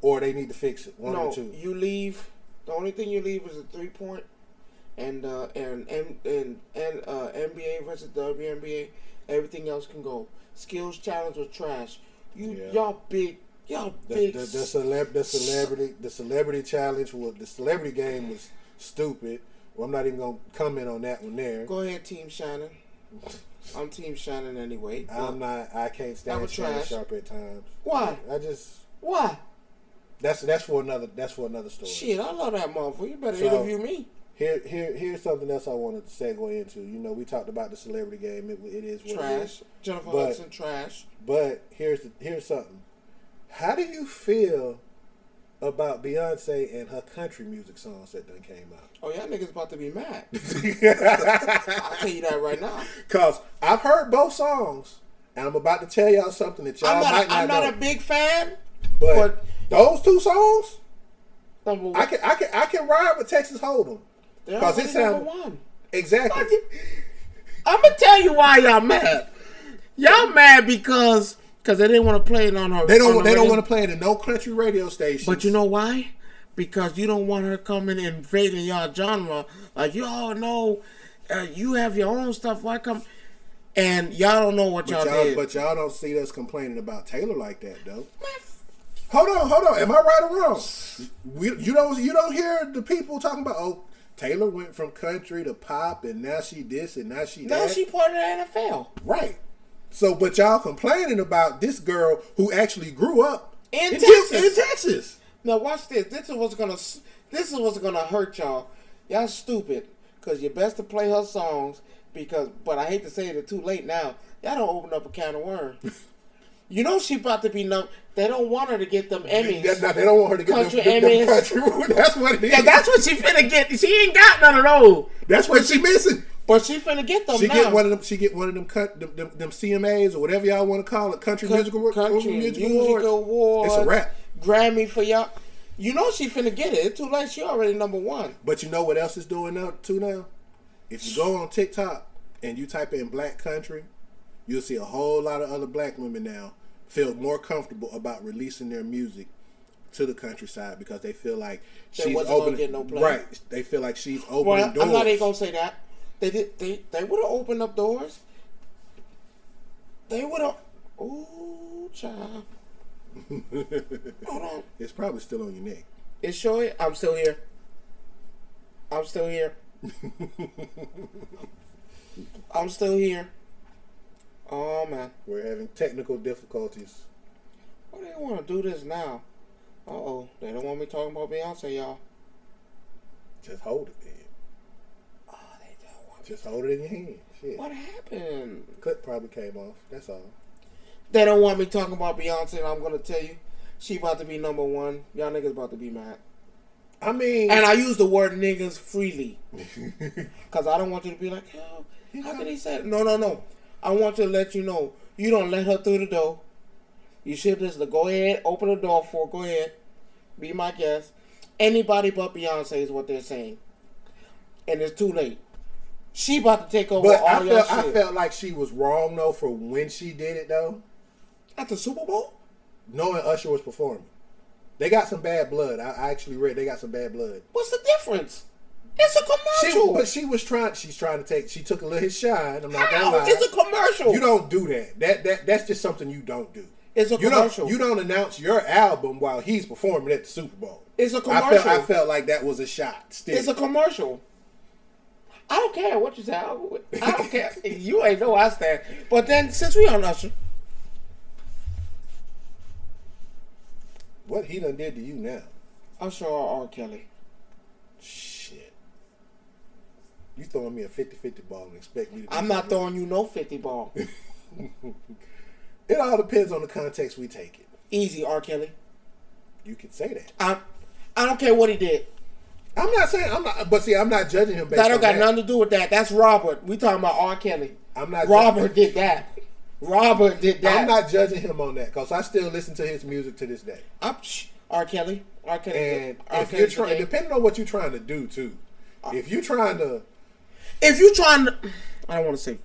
Or they need to fix it. One or two. No, you leave. The only thing you leave is a 3-point, and NBA versus WNBA. Everything else can go. Skills challenge was trash. Y'all big. The celebrity challenge was the celebrity game was stupid. Well, I'm not even gonna comment on that one there. Go ahead, Team Shannon. I'm Team Shannon anyway. I can't stand Shannon Sharp at times. Why? Why? That's for another story. Shit, I love that motherfucker. You better interview me. Here's something else I wanted to segue into. You know, we talked about the celebrity game. It is what trash. It is. Jennifer Hudson, trash. But here's something. How do you feel about Beyonce and her country music songs that done came out? Oh, y'all niggas about to be mad. I'll tell you that right now. Because I've heard both songs, and I'm about to tell y'all something that y'all might not know. I'm not a big fan, but those two songs, number one. I can ride with Texas Hold'em. Because it sounds number one. Exactly. I'm gonna tell you why y'all mad. Y'all mad because they didn't want to play it on her. They don't want to play it in no country radio station. But you know why? Because you don't want her coming and invading y'all genre. Like, you all know, you have your own stuff. Why come? And y'all don't know what y'all did. But y'all don't see us complaining about Taylor like that, though. Hold on. Am I right or wrong? You don't hear the people talking about, oh, Taylor went from country to pop, and now she this and now she that. Now she part of the NFL. Right. So, but y'all complaining about this girl who actually grew up in Texas. Now watch this. This is what's gonna hurt y'all. Y'all stupid because you're best to play her songs but I hate to say it, too late now. Y'all don't open up a can of worms. You know she about to be They don't want her to get them Emmys. They don't want her to get them country. That's what it is. Yeah, that's what she finna get. She ain't got none of those. That's what she missing. But she finna get them. She get one of them CMAs or whatever y'all want to call it, country music awards. It's a wrap. Grammy for y'all. You know she finna get it. It's too late. She already number one. But you know what else is doing now too now? If you go on TikTok and you type in black country, you'll see a whole lot of other black women now feel more comfortable about releasing their music to the countryside because they feel like she's opening right. They feel like she's opening doors. I'm not even gonna say that. They would have opened up doors. They would have. Ooh, child. Hold on. It's probably still on your neck. It's sure. I'm still here. I'm still here. I'm still here. Oh man, we're having technical difficulties. Why do they want to do this now? They don't want me talking about Beyonce, y'all. Just hold it, man. Oh, they don't want. Just hold it in your hand. Shit. What happened? The clip probably came off. That's all. They don't want me talking about Beyonce, and I'm gonna tell you, she about to be number one. Y'all niggas about to be mad. I mean, and I use the word niggas freely because I don't want you to be like, how can he say it? No. I want to let you know You don't let her through the door. You should just go ahead, open the door for her. Go ahead. Be my guest. Anybody but Beyonce is what they're saying. And it's too late. She about to take over all your shit. I felt like she was wrong, though, for when she did it, though. At the Super Bowl? Knowing Usher was performing. They got some bad blood. I actually read they got some bad blood. What's the difference? It's a commercial. She's trying to take, she took a little his shine. I'm not gonna lie. It's a commercial. You don't do that. That's just something you don't do. It's a commercial. You don't announce your album while he's performing at the Super Bowl. It's a commercial. I felt like that was a shot. Still. It's a commercial. I don't care what you say. I don't care. You ain't know I stand. But then, since we on Usher. What he done did to you now? Usher or R. Kelly? Shit. You throwing me a 50-50 ball and expect me to do I'm not throwing you no 50 ball. It all depends on the context we take it. Easy, R. Kelly. You can say that. I don't care what he did. I'm not saying I'm not judging him based That don't on got that. nothing to do with that. That's Robert. We talking about R. Kelly. Robert did that. Robert did that. I'm not judging him on that because I still listen to his music to this day. R. Kelly. And if you're trying, depending on what you're trying to do too. If you're trying to, I don't want to say.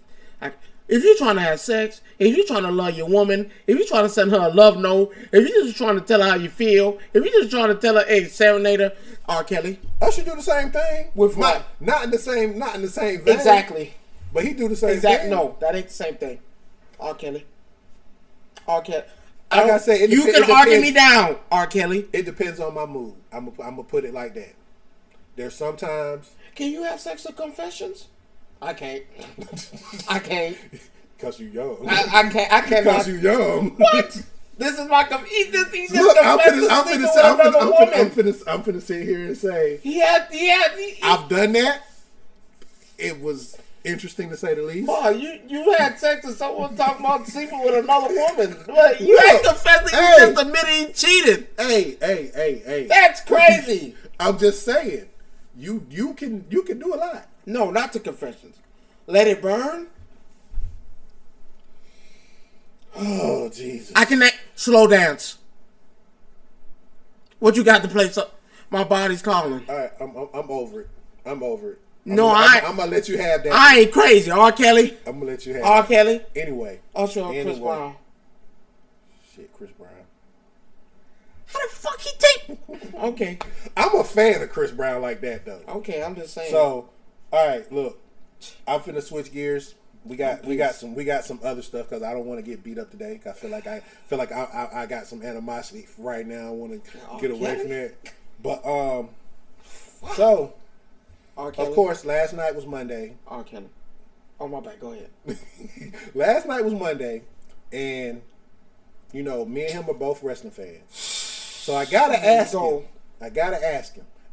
If you're trying to have sex, if you're trying to love your woman, if you're trying to send her a love note, if you're just trying to tell her how you feel, if you're just trying to tell her, hey, serenade her, R. Kelly. Usher do the same thing. With what? Not in the same vein. Exactly. But he do the same thing. No, that ain't the same thing. R. Kelly. Like I said, you can argue me down, R. Kelly. It depends on my mood. I'm gonna put it like that. There's sometimes. Can you have sex with confessions? I can't. I can't. Cause you young. I can't. I cannot. Cause you young. What? This is my He's Look, I'm finna sit here and say. I've done that. It was interesting to say the least. Boy, you had sex with someone talking about sleeping with another woman. But you ain't confessing. You just admitted he cheated. Hey. That's crazy. I'm just saying. You can do a lot. No, not to confessions. Let it burn. Oh, Jesus. I can slow dance. What you got to play? My body's calling. All right, I'm over it. I'm I'm gonna let you have that. I ain't crazy. R. Kelly. I'm gonna let you have R. Kelly. Anyway. Chris Brown. Shit, Chris Brown. How the fuck he take? Okay. I'm a fan of Chris Brown like that though. Okay, I'm just saying. So, all right, look, I'm finna switch gears. We got some other stuff because I don't want to get beat up today. I feel like I got some animosity right now. I want to get away from that. But so of course, last night was Monday. R. Kelly. Oh my bad. Go ahead. Last night was Monday, and me and him are both wrestling fans. So I gotta ask him.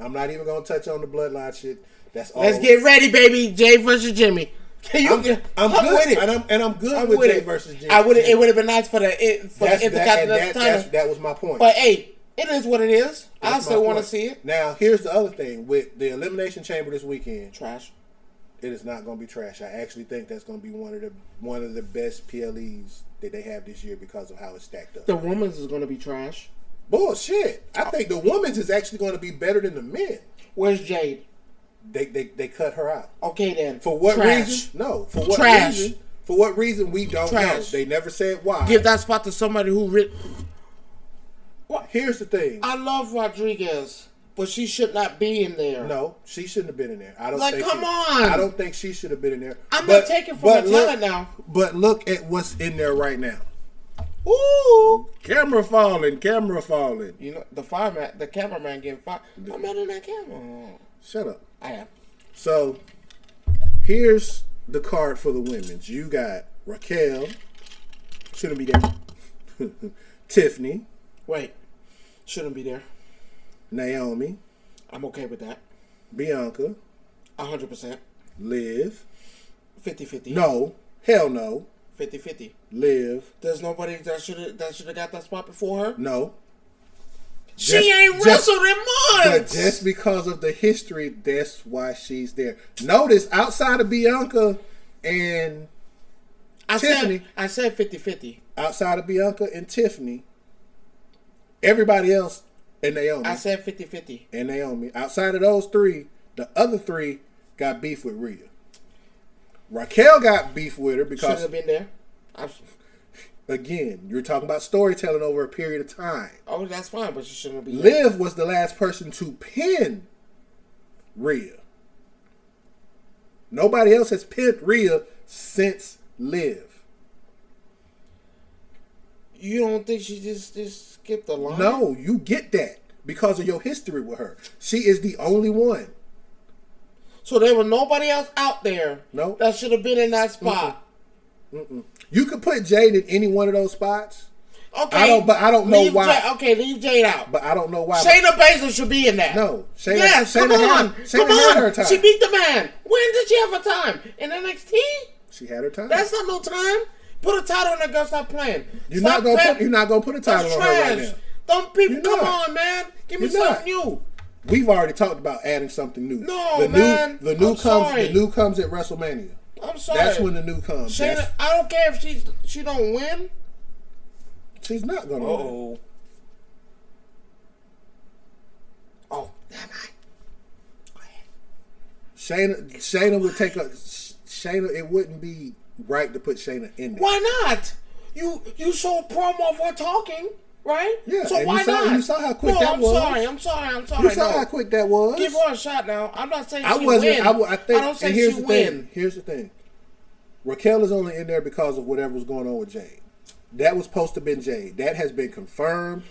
I'm not even gonna touch on the bloodline shit. That's all. Let's get ready, baby. Jay versus Jimmy. I'm good with it. And I'm good with Jay versus Jimmy. It would have been nice for the Intercontinental title. That was my point. But hey, it is what it is. I still want to see it. Now, here's the other thing with the Elimination Chamber this weekend. Trash. It is not going to be trash. I actually think that's going to be one of the best PLEs that they have this year because of how it's stacked up. The women's is going to be trash. Bullshit. I think the women's is actually going to be better than the men. Where's Jade? They cut her out. Okay then. For what reason? No. For what reason? For what reason? We don't know. They never said why. Give that spot to somebody who. What? Here's the thing. I love Rodriguez, but she should not be in there. No, she shouldn't have been in there. I don't think she should have been in there. I'm not taking from the talent now. But look at what's in there right now. Ooh, camera falling. You know the cameraman getting fired. I'm not in that camera. Shut up. I am. So, here's the card for the women's. You got Raquel. Shouldn't be there. Tiffany. Wait. Shouldn't be there. Naomi. I'm okay with that. Bianca. 100%. Liv. 50-50. No. Hell no. 50-50. Liv. There's nobody that should have got that spot before her? No. She ain't wrestled in months. But just because of the history, that's why she's there. Notice, outside of Bianca and Tiffany. I said 50-50. Outside of Bianca and Tiffany, everybody else and Naomi. I said 50-50. And Naomi. Outside of those three, the other three got beef with Rhea. Raquel got beef with her because... Should have been there. Again, you're talking about storytelling over a period of time. Oh, that's fine, but she shouldn't be there. Liv was the last person to pin Rhea. Nobody else has pinned Rhea since Liv. You don't think she just skipped the line? No, you get that because of your history with her. She is the only one. So there was nobody else out there that should have been in that spot. You could put Jade in any one of those spots. Okay, I don't know why. Leave Jade out. But I don't know why. Shayna Baszler should be in that. No, Shayna. Yes, Shayna come on. had her time. She beat the man. When did she have her time? In NXT? She had her time. That's not no time. Put a title on that girl. Stop playing. You're not gonna put a title on her right now. Don't people come on, man? Give me something new. We've already talked about adding something new. No, man. The new comes at WrestleMania. I'm sorry. That's when the new comes. Shayna, I don't care if she don't win. She's not gonna win. Oh, damn it. Go ahead. Shayna would take Shayna. It wouldn't be right to put Shayna in there. Why not? You saw a promo of her talking, right? Yeah. So why not? You saw how quick that was. I'm sorry. You saw how quick that was. Give her a shot now. I'm not saying she wasn't. win. I think. I don't say and here's she the win. thing. Here's the thing. Raquel is only in there because of whatever was going on with Jade. That was supposed to have been Jade. That has been confirmed.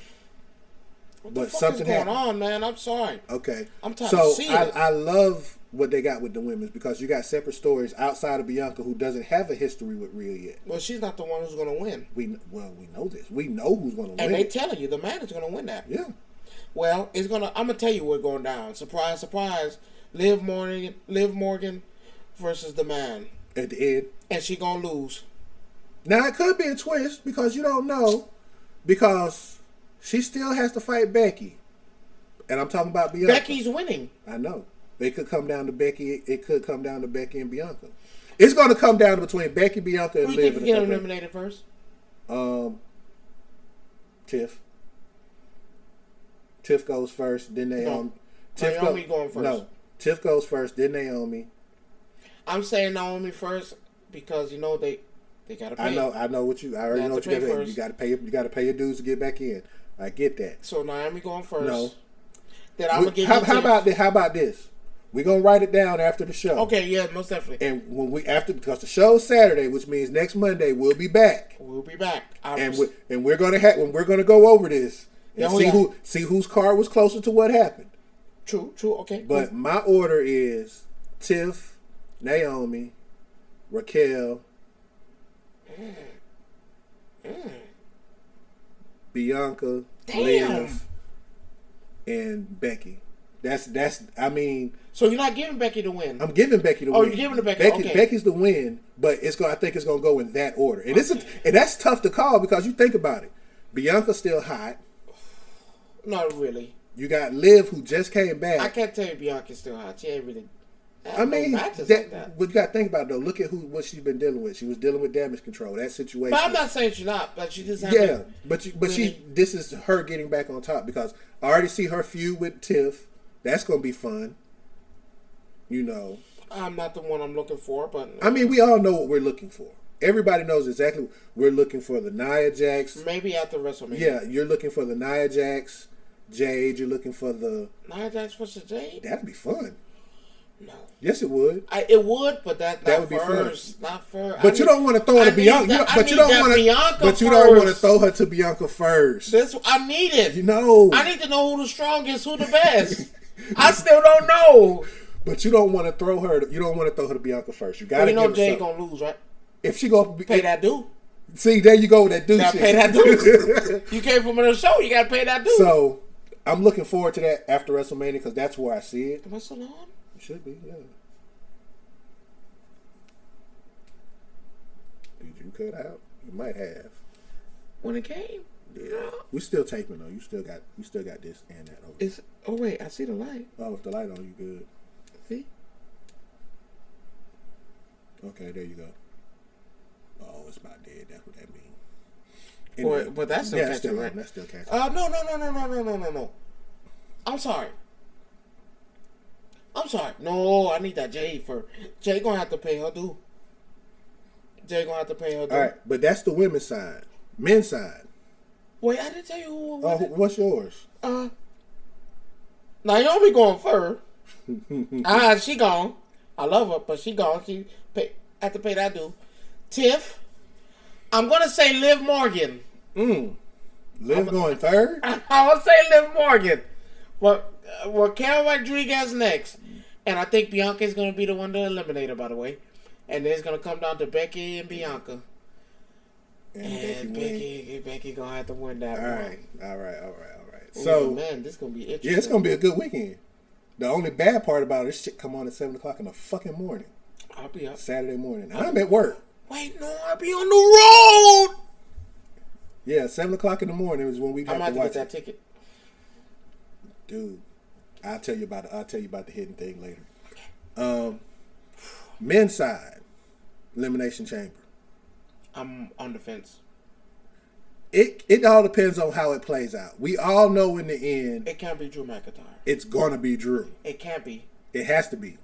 What the fuck is going on, man? I'm sorry. Okay. I'm tired of seeing it. I love what they got with the women's because you got separate stories outside of Bianca who doesn't have a history with Rhea yet. Well, she's not the one who's going to win. We know this. We know who's going to win. And they telling you the man is going to win that. Yeah. Well, I'm going to tell you what's going down. Surprise, surprise. Liv Morgan versus the man. At the end. And she going to lose. Now, it could be a twist because you don't know. Because she still has to fight Becky. And I'm talking about Bianca. Becky's winning. I know. It could come down to Becky. It could come down to Becky and Bianca. It's going to come down between Becky, Bianca, and Liv. Who do you think is getting eliminated first? Tiff. Tiff goes first, then Naomi. Naomi going first. No. Tiff goes first, then Naomi. I'm saying Naomi first because, you know, they got to pay. I know what you... I already know what you got to pay. You got to pay your dues to get back in. I get that. So Naomi going first. No. Then I'm going to give How about this? We're going to write it down after the show. Okay, yeah, most definitely. And because the show's Saturday, which means next Monday we'll be back. We'll be back. And we're going to go over this and see whose card was closer to what happened. True, okay. But my order is Tiff, Naomi, Raquel, Bianca, Liv, and Becky. That's I mean. So you're not giving Becky the win? I'm giving Becky the win. Oh, you're giving the Becky. Okay. Becky's the win, but I think it's gonna go in that order. And and that's tough to call because you think about it. Bianca's still hot. Not really. You got Liv who just came back. I can't tell you Bianca's still hot. She ain't really. I mean, like that. But you got to think about it, though. Look at what she's been dealing with. She was dealing with damage control. That situation. But I'm not saying she's not. But she just this is her getting back on top because I already see her feud with Tiff. That's gonna be fun. You know. I'm not the one I'm looking for, but I mean, we all know what we're looking for. Everybody knows exactly. We're looking for the Nia Jax. Maybe after WrestleMania. Yeah, you're looking for the Nia Jax, Jade. You're looking for the Nia Jax versus Jade. That'd be fun. No. Yes, it would. It would, but that would be first. fun. Not first. But you don't want to throw her to Bianca. But you don't want to throw her to Bianca first. I need it. You know. I need to know who the strongest, who the best. I still don't know. But you don't want to throw her. You don't want to throw her to Bianca first. You got to. You know Jay gonna lose, right? If she go pay that due. See, there you go with that due. Gotta pay that due. You came from the show. You gotta pay that due. So I'm looking forward to that after WrestleMania because that's where I see it. Am I still on? It should be. Yeah. Did you cut out? You might have. When it came. Yeah. We still taping though. You still got this and that over. Oh wait, I see the light. Oh, if the light on, you good. See? Okay, there you go. Oh, it's about dead. That's what that means. But that's still catching, right? That's still catching. No. I'm sorry. No, I need that Jay for. Jay gonna have to pay her due. All right, but that's the women's side. Men's side. Wait, I didn't tell you who. What's yours? Naomi going first. She gone. I love her, but she gone. She have to pay that due. Tiff. I'm gonna say Liv Morgan. Liv going third? I'm gonna say Liv Morgan. Well, Carol Rodriguez next, and I think Bianca's gonna be the one to eliminate her. By the way, and then it's gonna come down to Becky and Bianca. And Becky gonna have to win that one. All right. So, man, this gonna be interesting. Yeah, it's gonna be a good weekend. The only bad part about it, this shit come on at 7 o'clock in the fucking morning. I'll be up Saturday morning. And I'm at work. Wait, no, I'll be on the road. Yeah, 7 o'clock in the morning is when we have to watch that ticket. Dude, I'll tell you about the hidden thing later. Men's side, Elimination Chamber. I'm on the fence. It all depends on how it plays out. We all know in the end, it can't be Drew McIntyre. It's gonna be Drew. It can't be. It has to be,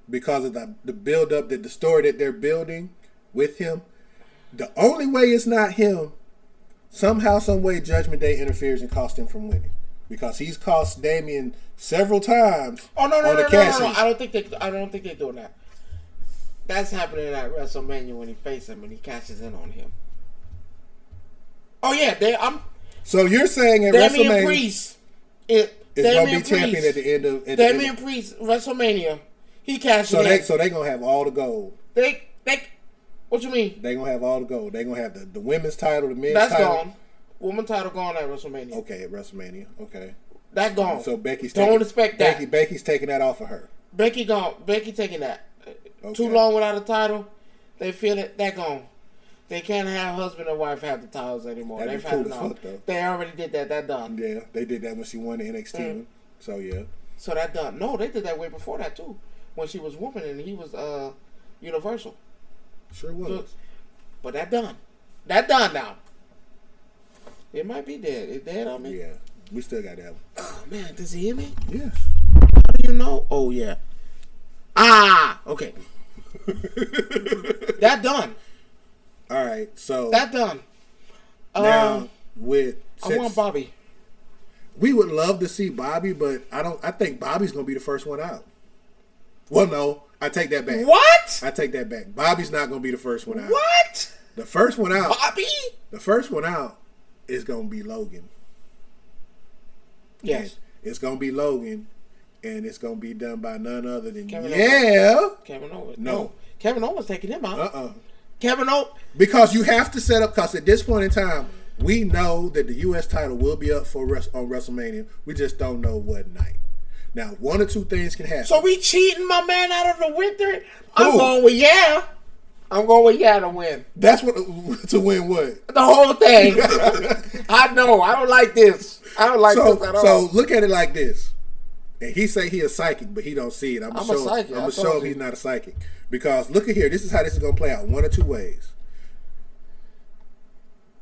because of the build up, the story that they're building with him. The only way it's not him, somehow, some way, Judgment Day interferes and costs him from winning, because he's cost Damian several times. Oh no! I don't think they're doing that. That's happening at WrestleMania when he faces him and he cashes in on him. Oh yeah, So you're saying at Damian WrestleMania, Priest is going to be champion at the end of Damian Priest WrestleMania. He cashed in. So they gonna have all the gold. They what you mean? They gonna have all the gold. They gonna have the women's title, the men's title. That's gone. Women's title gone at WrestleMania. Okay, at WrestleMania. Okay. That gone. So Becky's expect that. Becky's taking that off of her. Becky gone. Becky taking that. Okay. Too long without a title. They feel it. That gone. They can't have husband and wife have the titles anymore. That'd be cool as fuck, though. They already did that. That done. Yeah, they did that when she won the NXT. So yeah. So that done. No, they did that way before that too. When she was woman and he was Universal. Sure was. So, but that done. That done now. It might be dead. It's dead on me? Yeah. We still got that one. Oh man, does he hear me? Yes. How do you know? Oh yeah. Okay. That done. All right, so that done. Now I want Bobby. We would love to see Bobby, but I think Bobby's gonna be the first one out. Well, no, I take that back. What? I take that back. Bobby's not gonna be the first one out. What? The first one out. Bobby? The first one out is gonna be Logan. Yes. And it's gonna be Logan, and it's gonna be done by none other than Kevin Owens. No. Kevin Owens taking him out. Kevin Owens. Because you have to set up, because at this point in time, we know that the U.S. title will be up on WrestleMania. We just don't know what night. Now, one or two things can happen. So we cheating my man out of the victory? I'm going with yeah. I'm going with yeah to win. That's what to win what? The whole thing. I know. I don't like this. I don't like this at all. So look at it like this. And he say he a psychic, but he don't see it. I'm gonna show him he's not a psychic. Because look at here, this is how this is gonna play out. One or two ways.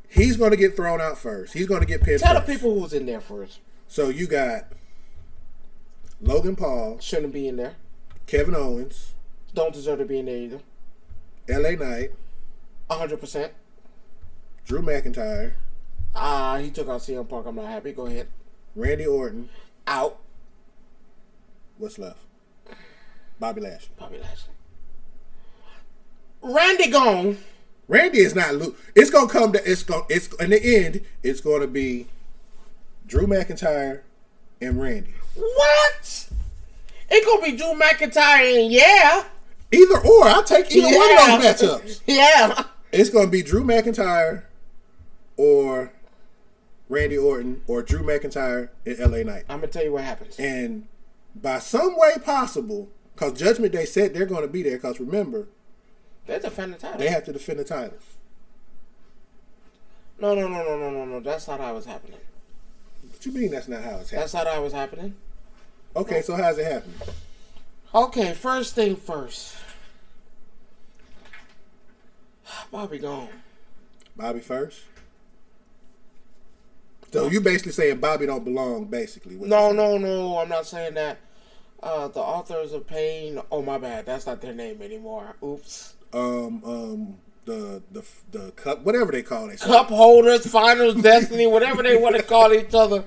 He's gonna get thrown out first. He's gonna get pinned. Tell the people who's in there first. So you got Logan Paul. Shouldn't be in there. Kevin Owens. Don't deserve to be in there either. LA Knight. 100%. Drew McIntyre. He took out CM Punk. I'm not happy. Go ahead. Randy Orton. Out. What's left? Bobby Lashley. Randy gone. Randy is not. It's gonna come to. It's in the end. It's gonna be Drew McIntyre and Randy. What? It's gonna be Drew McIntyre and yeah. Either or. I'll take either one of those matchups. Yeah. It's gonna be Drew McIntyre or Randy Orton or Drew McIntyre and LA Knight. I'm gonna tell you what happens. And by some way possible, because Judgment Day said they're going to be there, because remember, they defend the title. They have to defend the titles. No. That's not how it's happening. What you mean that's not how it's happening? That's not how it's happening. Okay, so how's it happening? Okay, first thing first. Bobby gone. Bobby first? So you basically saying Bobby don't belong, basically. No, I'm not saying that. The Authors of Pain. Oh, my bad. That's not their name anymore. Oops. The cup, whatever they call it. Cup holders, finals, destiny, whatever they want to call each other.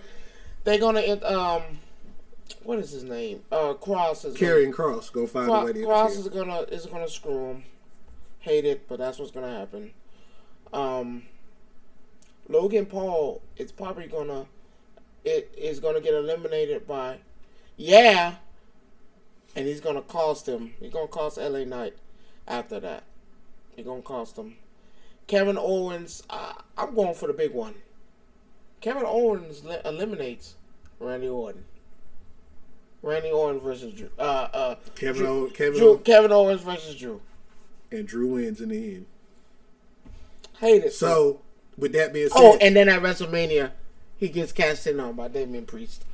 They're gonna what is his name? Cross is Karrion Kross. Go find a way to Cross is gonna screw him. Hate it, but that's what's gonna happen. Logan Paul is probably gonna get eliminated by and he's gonna cost him. He's gonna cost LA Knight after that. He's gonna cost him. Kevin Owens, I'm going for the big one. Kevin Owens eliminates Randy Orton. Randy Orton versus Drew. Kevin Owens versus Drew. And Drew wins in the end. Hate it. So, with that being said... Oh, and then at WrestleMania, he gets cast in on by Damian Priest.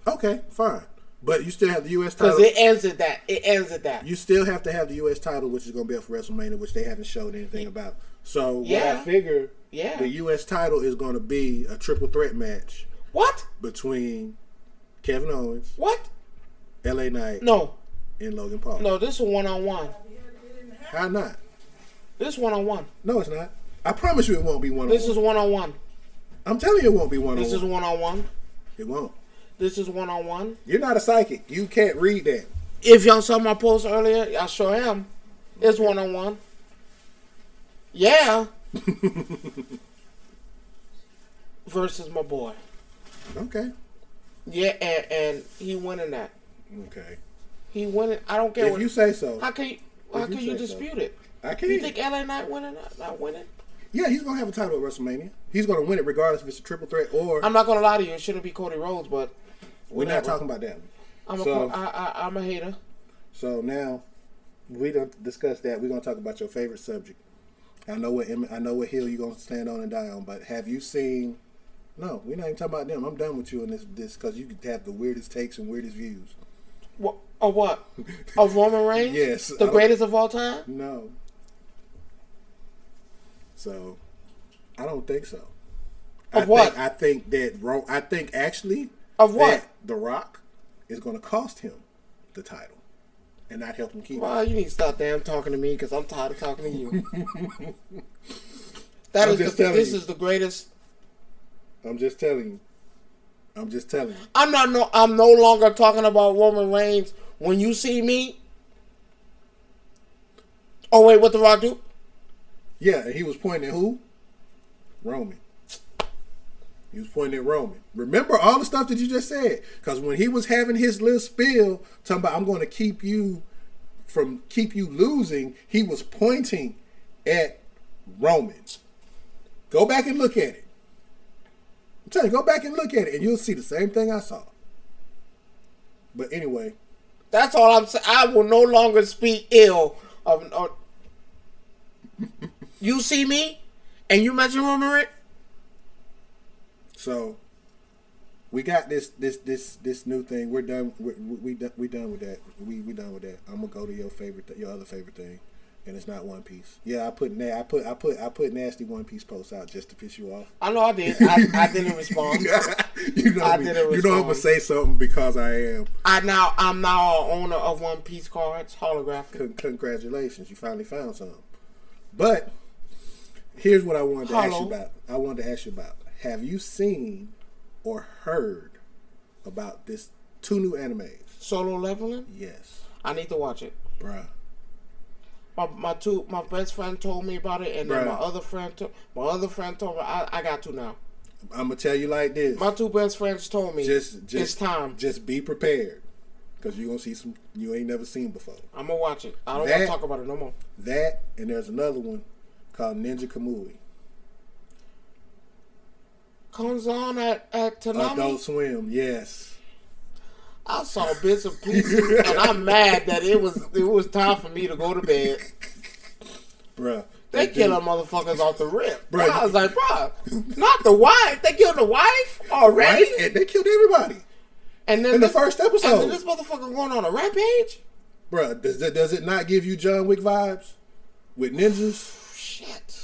Okay, fine. But you still have the U.S. title. Because it ends at that. You still have to have the U.S. title, which is going to be up for WrestleMania, which they haven't showed anything about. So, what I figure, the U.S. title is going to be a triple threat match. What? Between Kevin Owens. What? LA Knight. No. And Logan Paul. No, this is one-on-one. How not? This is one-on-one. No, it's not. I promise you it won't be one-on-one. This is one-on-one. I'm telling you it won't be one-on-one. This is one-on-one. It won't. This is one-on-one. You're not a psychic. You can't read that. If y'all saw my post earlier, I sure am. It's one-on-one. Yeah. Versus my boy. Okay. Yeah, and he winning that. Okay. He winning. I don't care if you say so. How can you dispute it? I can't. You think LA Knight winning? Not winning? Yeah, he's gonna have a title at WrestleMania. He's gonna win it regardless if it's a triple threat or. I'm not gonna lie to you. It shouldn't be Cody Rhodes, but we're not talking about that. I'm a hater. So now we don't discuss that. We're gonna talk about your favorite subject. I know what hill you're gonna stand on and die on. But have you seen? No, we're not even talking about them. I'm done with you on this because you could have the weirdest takes and weirdest views. What? Of what? Of Roman Reigns? Yes. The greatest of all time? No. So, I don't think so. What? I think actually of what? That The Rock is going to cost him the title and not help him keep it. Well, you need to stop damn talking to me because I'm tired of talking to you. This is the greatest. I'm just telling you. I'm no longer talking about Roman Reigns when you see me. Oh wait, what The Rock do? Yeah, he was pointing at who? Roman. He was pointing at Roman. Remember all the stuff that you just said? Because when he was having his little spiel, talking about I'm going to keep you losing, he was pointing at Roman. Go back and look at it. I'm telling you, go back and look at it, and you'll see the same thing I saw. But anyway. That's all I'm saying. I will no longer speak ill of you see me, and you mention Roman Reigns. So we got this new thing. We're done. We done with that. We done with that. I'm gonna go to your other favorite thing, and it's not One Piece. Yeah, I put nasty One Piece posts out just to piss you off. I know I did. I didn't respond. You know I'm gonna say something because I am. I'm now an owner of One Piece cards, holographic. Congratulations, you finally found some. But here's what I wanted to ask you about. Have you seen or heard about this 2 new animes? Solo Leveling? Yes. I need to watch it. Bruh. My best friend told me about it, and then my other friend told me I got to now. I'm gonna tell you like this. My 2 best friends told me it's time. Just be prepared, because you're gonna see some you ain't never seen before. I'm gonna watch it. I don't want to talk about it no more. That, and there's another one called Ninja Kamui. Comes on at Toonami? Adult Swim, yes. I saw bits and pieces, and I'm mad that it was time for me to go to bed. Bruh. They killing motherfuckers off the rip. Bruh, I was like, bruh, not the wife. They killed the wife already? And they killed everybody. And then in the first episode. And then this motherfucker going on a rampage? Bruh, does it not give you John Wick vibes? With ninjas? shit.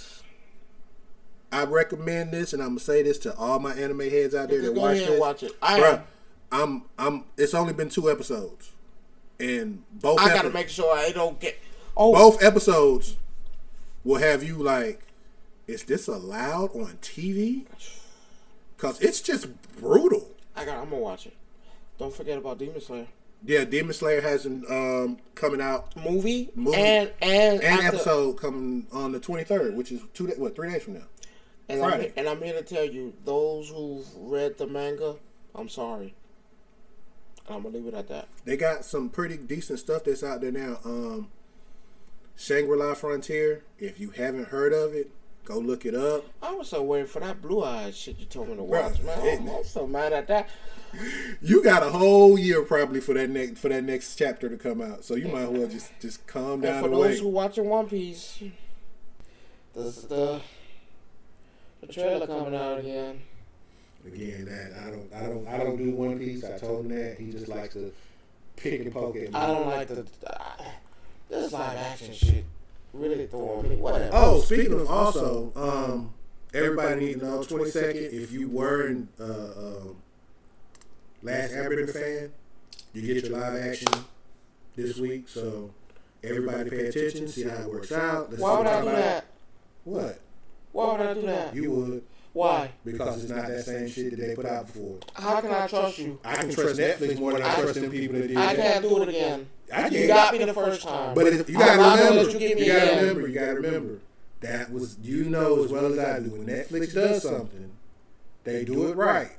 I recommend this, and I'm gonna say this to all my anime heads out there that Go watch ahead this. and watch it. Bruh, I'm. It's only been 2 episodes, and both. I gotta make sure I don't get. Both episodes will have you like, is this allowed on TV? Cause it's just brutal. I'm gonna watch it. Don't forget about Demon Slayer. Yeah, Demon Slayer has coming out movie and episode coming on the 23rd, which is 3 days from now. And Friday. I'm here to tell you, those who've read the manga, I'm sorry. I'm gonna leave it at that. They got some pretty decent stuff that's out there now. Shangri-La Frontier. If you haven't heard of it, go look it up. I was so waiting for that Blue Eyes shit you told me to watch, man. I'm so mad at that. You got a whole year probably for that next chapter to come out, so you might as well just calm down. And for those who watching One Piece, this is the trailer coming out again. Again, that I don't do One Piece. I told him that. He just likes to pick and poke at me. I don't like this live action shit. Really throwing me. Whatever. Oh, speaking of also, everybody need to know 22nd. If you were in Last Airbender fan, you get your live action this week. So everybody pay attention, see how it works out. Why would I do that? What? Why would I do that? You would. Why? Because it's not that same shit that they put out before. How can I trust you? I can trust Netflix more than I trust them people that did I that. can't do it again. You got me the first time. But you gotta remember. You gotta remember. That was, you know as well as I do, when Netflix does something, they do it right.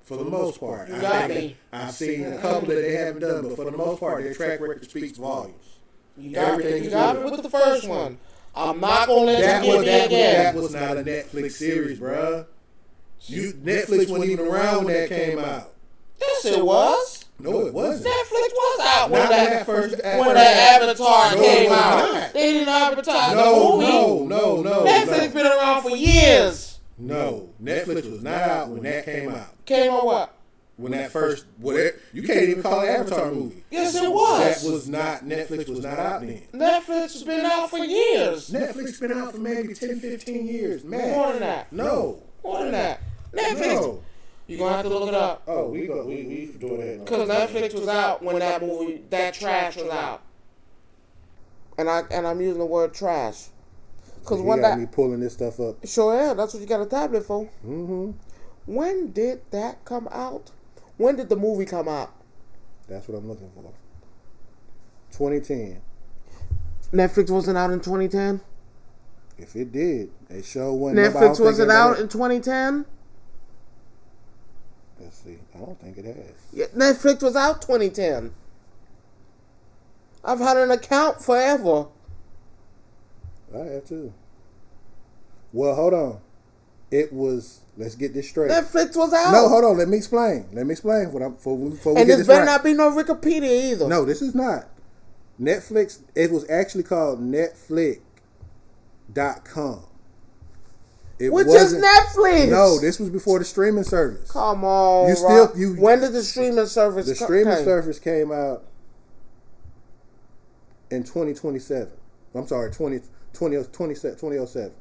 For the most part. You got me. I've seen a couple that they haven't done, but for the most part, their track record speaks volumes. You got me with the first one. I'm not gonna let you get me again. That was not a Netflix series, bruh. Netflix wasn't even around when that came out. Yes, it was. No, it wasn't. Netflix was out when when that Avatar came out. Not. They didn't advertise the movie. No. Netflix been around for years. No, Netflix was not out when that came out. Came on what? When that first, you can't even call it an Avatar movie. Yes, it was. That was not, Netflix was not out then. Netflix has been out for years. Netflix been out for maybe 10, 15 years, man. More than that. No. More than that. Netflix. No. You're going to have to look it up. Oh, we doing that. Because Netflix was out when that movie, that trash was out. And I'm using the word trash. Because when got me pulling this stuff up. Sure am. That's what you got a tablet for. Mm-hmm. When did that come out? When did the movie come out? That's what I'm looking for. 2010. Netflix wasn't out in 2010? If it did, they sure wasn't. Netflix wasn't out in 2010? Let's see. I don't think it has. Yeah, Netflix was out 2010. I've had an account forever. I have too. Well, hold on. It was. Let's get this straight. Netflix was out. No, hold on. Let me explain. Before we and get this this better not be no Wikipedia either. No, this is not. Netflix. It was actually called Netflix.com. Which is Netflix. No, this was before the streaming service. Come on, when did the streaming service? The streaming service came out in 2027. I'm sorry, 2007.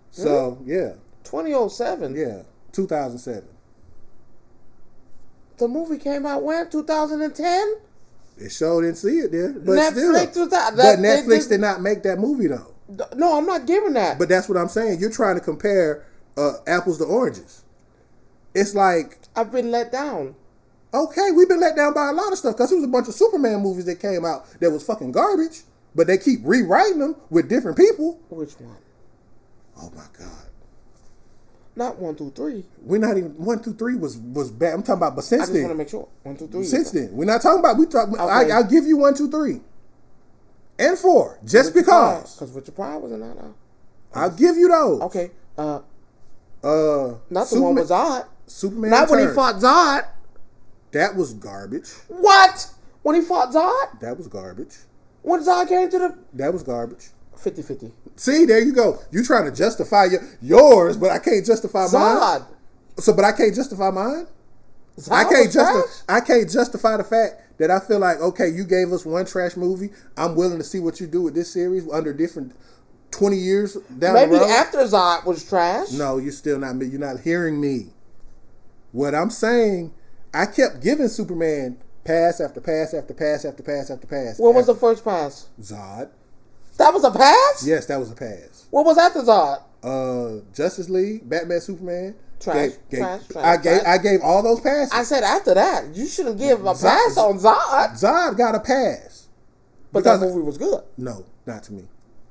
So yeah. 2007. Yeah, 2007. The movie came out when? 2010. It sure didn't see it there, but Netflix still. Was out. But Netflix did not make that movie though. No, I'm not giving that. But that's what I'm saying. You're trying to compare apples to oranges. It's like I've been let down. Okay, we've been let down by a lot of stuff because there was a bunch of Superman movies that came out that was fucking garbage, but they keep rewriting them with different people. Which one? Oh my God. Not 1, 2, 3. We're not even 1, 2, 3 was bad. I'm talking about, but since then. I just want to make sure 1, 2, 3. Since then, we're not talking about. Okay. I'll give you 1, 2, 3, and 4 just because. Because Richard Pryor was in that now. I'll give you those. Okay. Not the one with Zod. Superman. Not when he fought Zod. That was garbage. What? When he fought Zod? That was garbage. When Zod came to the... That was garbage. 50-50. See, there you go. You trying to justify yours, but I can't justify mine. But I can't justify mine. I can't justify the fact that I feel like, okay, you gave us one trash movie. I'm willing to see what you do with this series under different 20 years down Maybe the road. after Zod was trash. No, you're not hearing me. What I'm saying, I kept giving Superman pass after pass after pass after pass after pass. What was the first pass? Zod. That was a pass? Yes, that was a pass. What was after Zod? Justice League, Batman, Superman. Trash. I gave all those passes. I said after that. You should have given a pass on Zod. Zod got a pass. But that movie was good. No, not to me.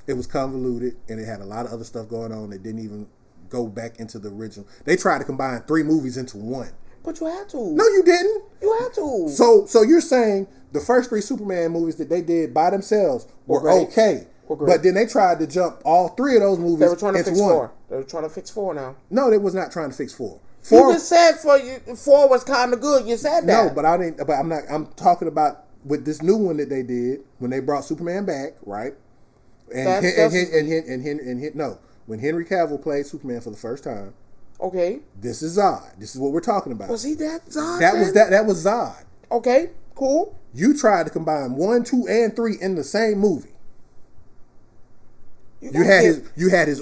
It was convoluted, and it had a lot of other stuff going on that didn't even go back into the original. They tried to combine 3 movies into one. But you had to. No, you didn't. You had to. So you're saying the first 3 Superman movies that they did by themselves were okay. But then they tried to jump all 3 of those movies. They were trying to into fix one. 4. They were trying to fix 4 now. No, they was not trying to fix 4. You just said 4 was kind of good. You said that. No, but I didn't. But I'm not. I'm talking about with this new one that they did when they brought Superman back, right? When Henry Cavill played Superman for the first time. Okay. This is Zod. This is what we're talking about. Was he that Zod? That was Zod. Okay, cool. You tried to combine 1, 2, and 3 in the same movie. You had his